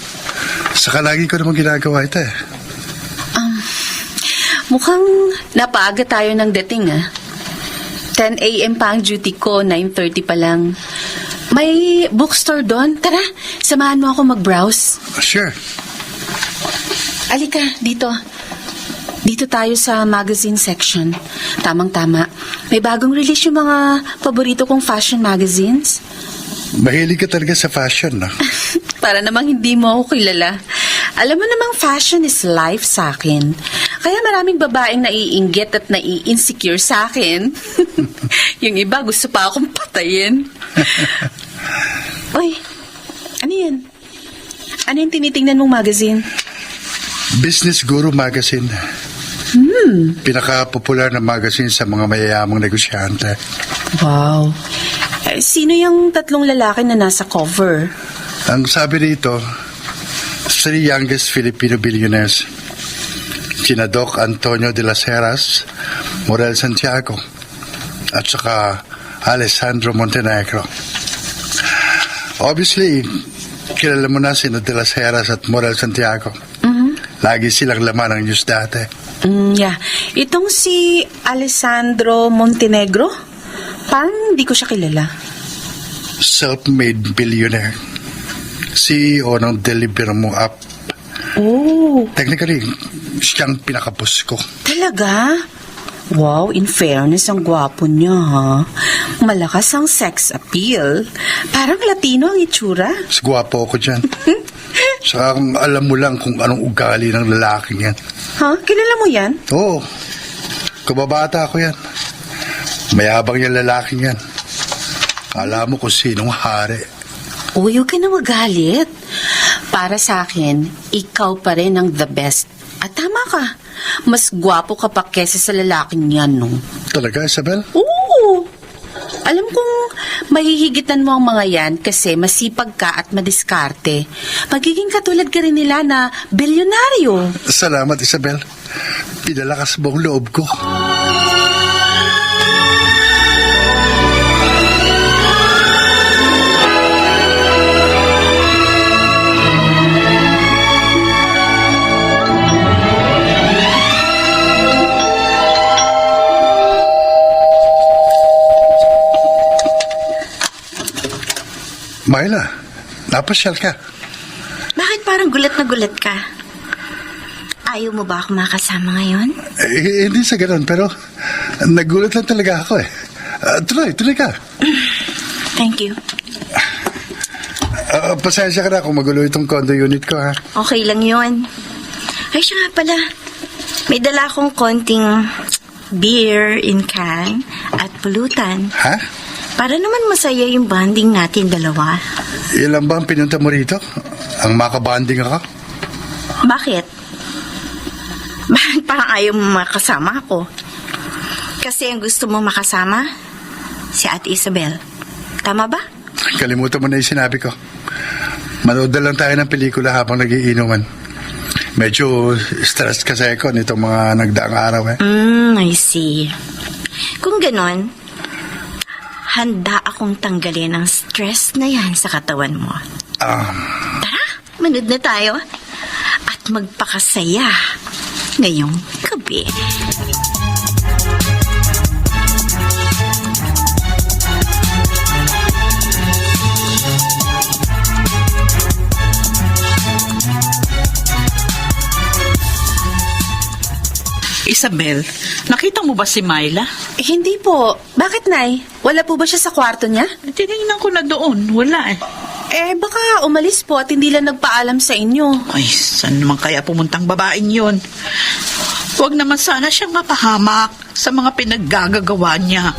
Saka lagi ko namang ginagawa ito eh. Mukhang napaaga tayo ng dating, 10 a.m. pa ang duty ko, 9:30 pa lang. May bookstore doon. Tara, samahan mo ako mag-browse. Sure. Alika, dito. Dito tayo sa magazine section. Tamang-tama. May bagong release yung mga paborito kong fashion magazines. Mahilig ka talaga sa fashion, no? Para namang hindi mo ako kilala. Alam mo namang fashion is life sa akin. Kaya maraming babaeng naiinggit at nai-insecure sa akin. Yung iba gusto pa akong patayin. Uy, ano yan? Ano yung tinitingnan mong magazine? Business Guru Magazine. Pinaka-popular na magazine sa mga mayayamang negosyante. Wow. Sino yung tatlong lalaki na nasa cover? Ang sabi dito, 3 youngest Filipino billionaires. Sina Doc Antonio de las Heras, Morel Santiago, at saka Alessandro Montenegro. Obviously, kilala mo na sina de las Heras at Morel Santiago. Lagi silang laman ng news dati. Yeah. Itong si Alessandro Montenegro, parang hindi ko siya kilala. Self-made billionaire. CEO ng Deliveroo app. Oh, Technically, siyang pinakabos ko. talaga? Wow, in fairness, ang gwapo niya, ha? Malakas ang sex appeal. Parang Latino ang itsura. Mas gwapo ako dyan. Saka kung alam mo lang kung anong ugali ng lalaking yan. Ha? Kilala mo yan? Oo. Kababata ako yan. Mayabang yung lalaking yan. Alam mo kung sinong hari. Uy, huwag ka na magalit. Para sa akin, ikaw pa rin ang the best. At tama ka. Mas gwapo ka pa kesa sa lalaking yan, no? Talaga, Isabel? Oo. Alam kong mahihigitan mo ang mga yan kasi masipag ka at madiskarte. Magiging katulad ka rin nila na bilyonaryo. Salamat, Isabel. Pinalakas mo ang loob ko. Myla, napasyal ka. Bakit parang gulat na gulat ka? Ayaw mo ba ako makasama ngayon? Hindi sa ganun, pero nagulat lang talaga ako eh. Tuloy ka. Thank you. Pasensya ka na kung magulo itong condo unit ko, ha? Okay lang yon. Ay, siya nga pala. May dala akong konting beer in can at pulutan. Ha? Para naman masaya yung bonding natin dalawa. Ilan ba ang pinunta mo rito? Ang makabanding ako? Bakit? Bakit parang ayaw mo makasama ako? Kasi ang gusto mo makasama, si Ate Isabel. Tama ba? Kalimutan mo na yung sinabi ko. Manood na lang tayo ng pelikula habang nagiinuman. Medyo stressed kasi ako nitong mga nagdaang araw eh. I see. Kung ganon, handa akong tanggalin ang stress na yan sa katawan mo. Tara, manood na tayo at magpakasaya ngayong gabi. Isabel, nakita mo ba si Myla? Hindi po. Bakit, Nay? Wala po ba siya sa kwarto niya? Tinignan ko na doon. Wala eh. Baka umalis po at hindi lang nagpaalam sa inyo. Ay, saan naman kaya pumuntang babaeng yun? Huwag naman sana siyang mapahamak sa mga pinaggagawa niya.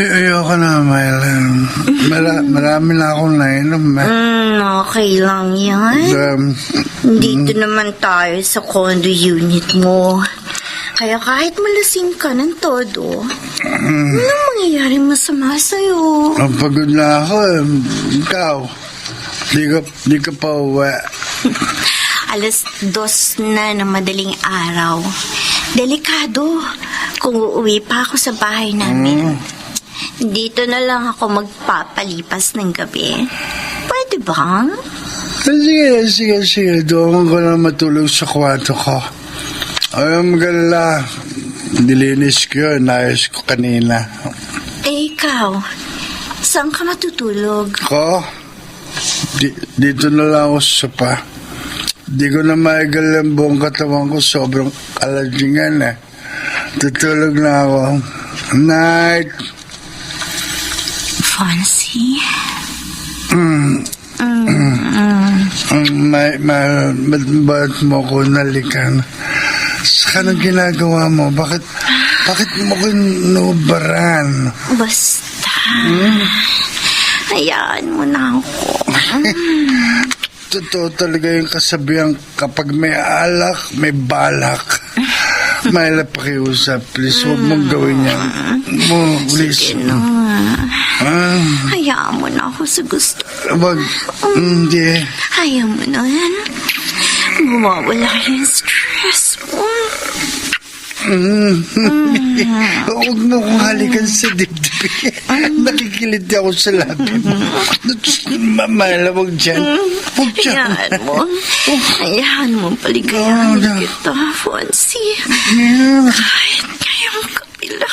Ayoko na, Mylan. Marami na akong nainom. Okay lang yan. Dito naman tayo sa condo unit mo. Kaya kahit malasing ka ng todo, anong mangyayari masama sa'yo? Ang pagod na ako. Ikaw, di ka pa uwi. 2:00 na ng madaling araw. Delikado kung uuwi pa ako sa bahay namin. Dito na lang ako magpapalipas ng gabi. Pwede ba? Sige. Doon ko na matulog sa kwarto ko. Ayaw magalala. Nilinis ko yun. Nayos ko kanina. Ikaw, saan ka matutulog? Ko? Dito na lang ako sa sopa. Di ko na maigal ang buong katawan ko. Sobrang kaladingan eh. Tutulog na ako. Night. Fonzie? Ba't mo ko nalikan? Saan ang ginagawa mo? Bakit mo ko nubaran? Basta. Hayaan mo na ako. Totoo talaga yung kasabihan, kapag may alak, may balak. Myla, pakiusap. Please, huwag mong gawin yan. Please. Sige na. Hayaan mo na ako sa gusto. Wag. Hindi. Hayaan mo na yan. Mawawala yung stress mo. Huwag mo kong halikan sa dibdib. Nakikilid ako sa labi mo. Myla, huwag dyan. Huwag dyan. Hayaan mo. Paligayahan kita, Fonzie. Kahit ngayong kapila.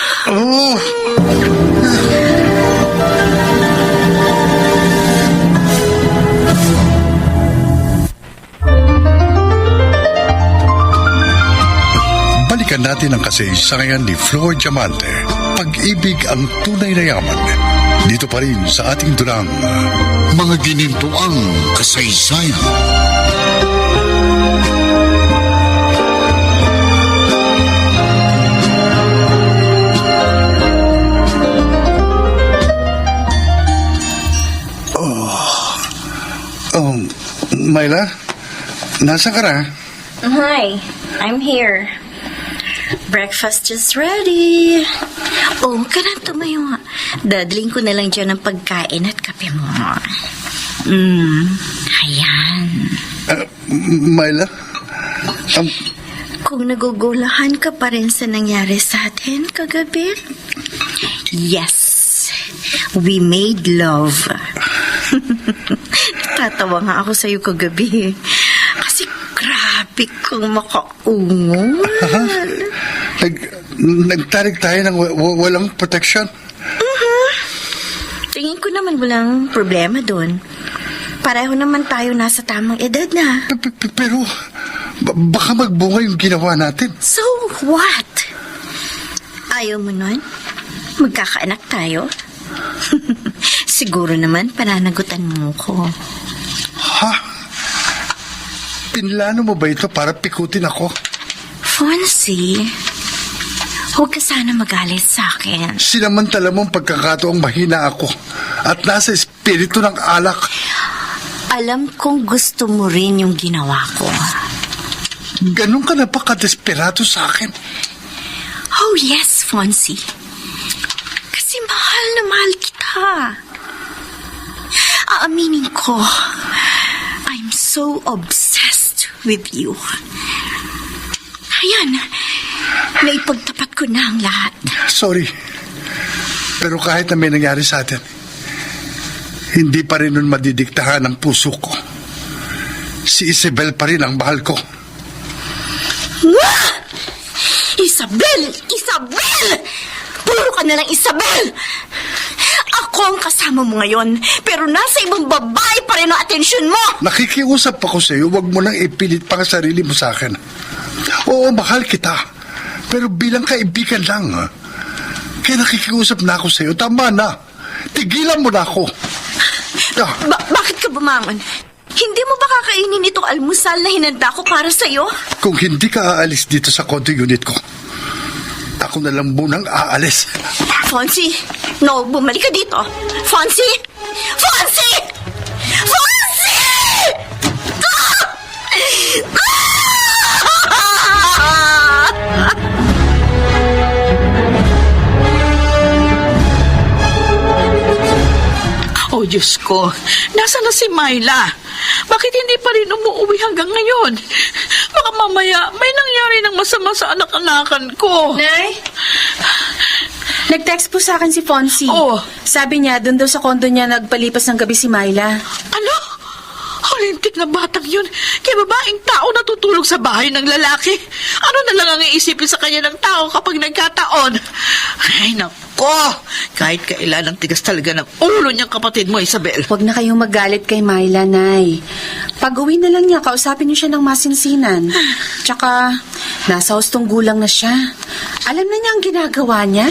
Balikan natin ang kasaysayan ni Flor Diamante. Pag-ibig ang tunay na yaman. Dito pa rin sa ating dulang mga ginintuang kasaysayan. Myla, nasa ka na? Hi, I'm here. Breakfast just ready. Oh, ka na tumayo nga. Dadaling ko na lang dyan ng pagkain at kape mo. Ayan. Myla? Kung nagugulahan ka pa rin sa nangyari sa atin kagabi? Yes. We made love. Tatawa nga ako sa'yo kagabi. Kasi grabe kang makaungol. Nagtarik tayo ng walang protection. Tingin ko naman walang problema doon. Pareho naman tayo nasa tamang edad na. Pero baka magbunga yung ginawa natin. So what? Ayaw mo nun? Magkakaanak tayo? Siguro naman pananagutan mo ko. Ha? Pinlano mo ba ito para pikutin ako? Fonzie, huwag ka sana magalit sa akin. Sinamantala mong pagkakataong mahina ako at nasa espiritu ng alak. Alam kong gusto mo rin yung ginawa ko. Ganun ka na ba kadesperado sa akin? Oh yes, Fonzie. Kasi mahal na mahal kita. Aaminin ko, I'm so obsessed with you. Ayan, naipagtapat ko na ang lahat. Sorry. Pero kahit na may nangyari sa atin, hindi pa rin nun madidiktahan ang puso ko. Si Isabel pa rin ang mahal ko. Ah! Isabel! Isabel! Puro ka na lang Isabel! Ako ang kasama mo ngayon, pero nasa ibang babae pa rin ang atensyon mo! Nakikiusap ako sa iyo, wag mo nang ipilit pa ang sarili mo sa akin. Oo, mahal kita. Pero bilang kaibigan lang. Kaya nakikiusap na ako sa iyo. Tama na. Tigilan mo na ako. Bakit ka bumangon? Hindi mo ba kakainin itong almusal na hinanda ko para sa'yo? Kung hindi ka aalis dito sa condo unit ko, ako na lang munang aalis. Fonzie, no, bumalik ka dito. Fonzie! Fonzie! Fonzie! Ah! Oh, Diyos ko. Nasaan na si Myla? Bakit hindi pa rin umuwi hanggang ngayon? Baka mamaya may nangyari ng masama sa anak-anakan ko. Nay? Nag-text po sa akin si Fonzie. Oh. Sabi niya, doon daw sa kondo niya nagpalipas ng gabi si Myla. Ano? Halintik na batang yun. Kaya babaeng tao natutulog sa bahay ng lalaki. Ano na lang ang iisipin sa kanya ng tao kapag nagkataon? Ay, nako. Kahit kailan ang tigas talaga ng ulo niyang kapatid mo, Isabel. Huwag na kayong magalit kay Myla, Nay. Pag-uwi na lang niya, kausapin niyo siya ng masinsinan. Tsaka, nasa hustong gulang na siya. Alam na niya ang ginagawa niya.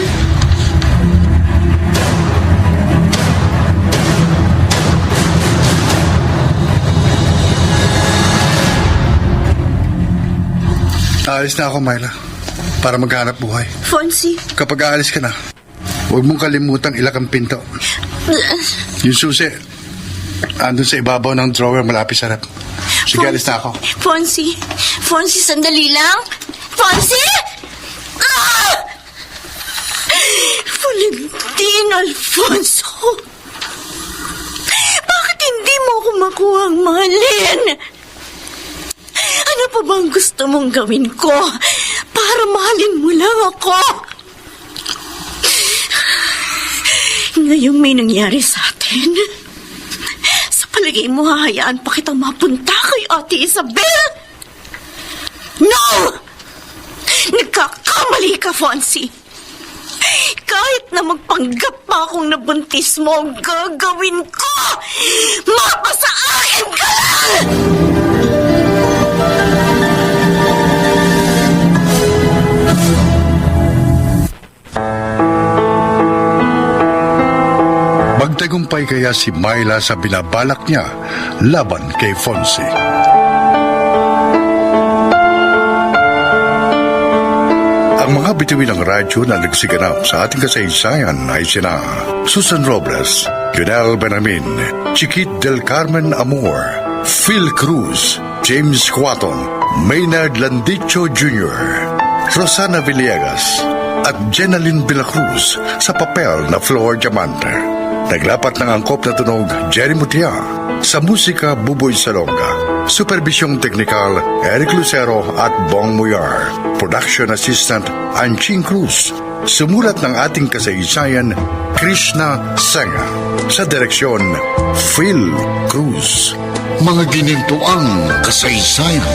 Aalis na ako, Myla. Para maghanap buhay. Fonzie, Kapag aalis ka na, huwag mong kalimutang ilak ang pinto. Yung susi, andun sa ibabaw ng drawer malapit sa rep. Sige, alis na ako. Fonzie, Fonzie, sandali lang. Fonzie! Ah! Valentin Alfonso! Bakit hindi mo ako makuha ang mahalin? Ano pa bang gusto mong gawin ko para mahalin mo lang ako? Ngayong may nangyari sa atin, sa palagay mo hahayaan pa kitang mapunta kay Ate Isabel? No! Nagkakamali ka, Fonzie. Kahit na magpanggap pa akong nabuntis mo, ang gagawin ko, mapasa akin ka lang! Magtagumpay kaya si Myla sa binabalak niya laban kay Fonzie. Ang mga bituin ng radyo na nagsiganap sa ating kasaysayan ay sina Susan Robles, Junel Benamin, Chiquit del Carmen Amor, Phil Cruz, James Quaton, Maynard Landicho Jr., Rosana Villegas, at Jenaline Villacruz sa papel na Flor Diamante. Naglapat ng angkop na tunog Jerry Mutia, sa musika Buboy Salonga, supervisyong teknikal Eric Lucero at Bong Muyar, production assistant Anching Cruz, Sumulat ng ating kasaysayan, Krishna Senga. Sa direksyon, Phil Cruz. Mga ginintuang kasaysayan.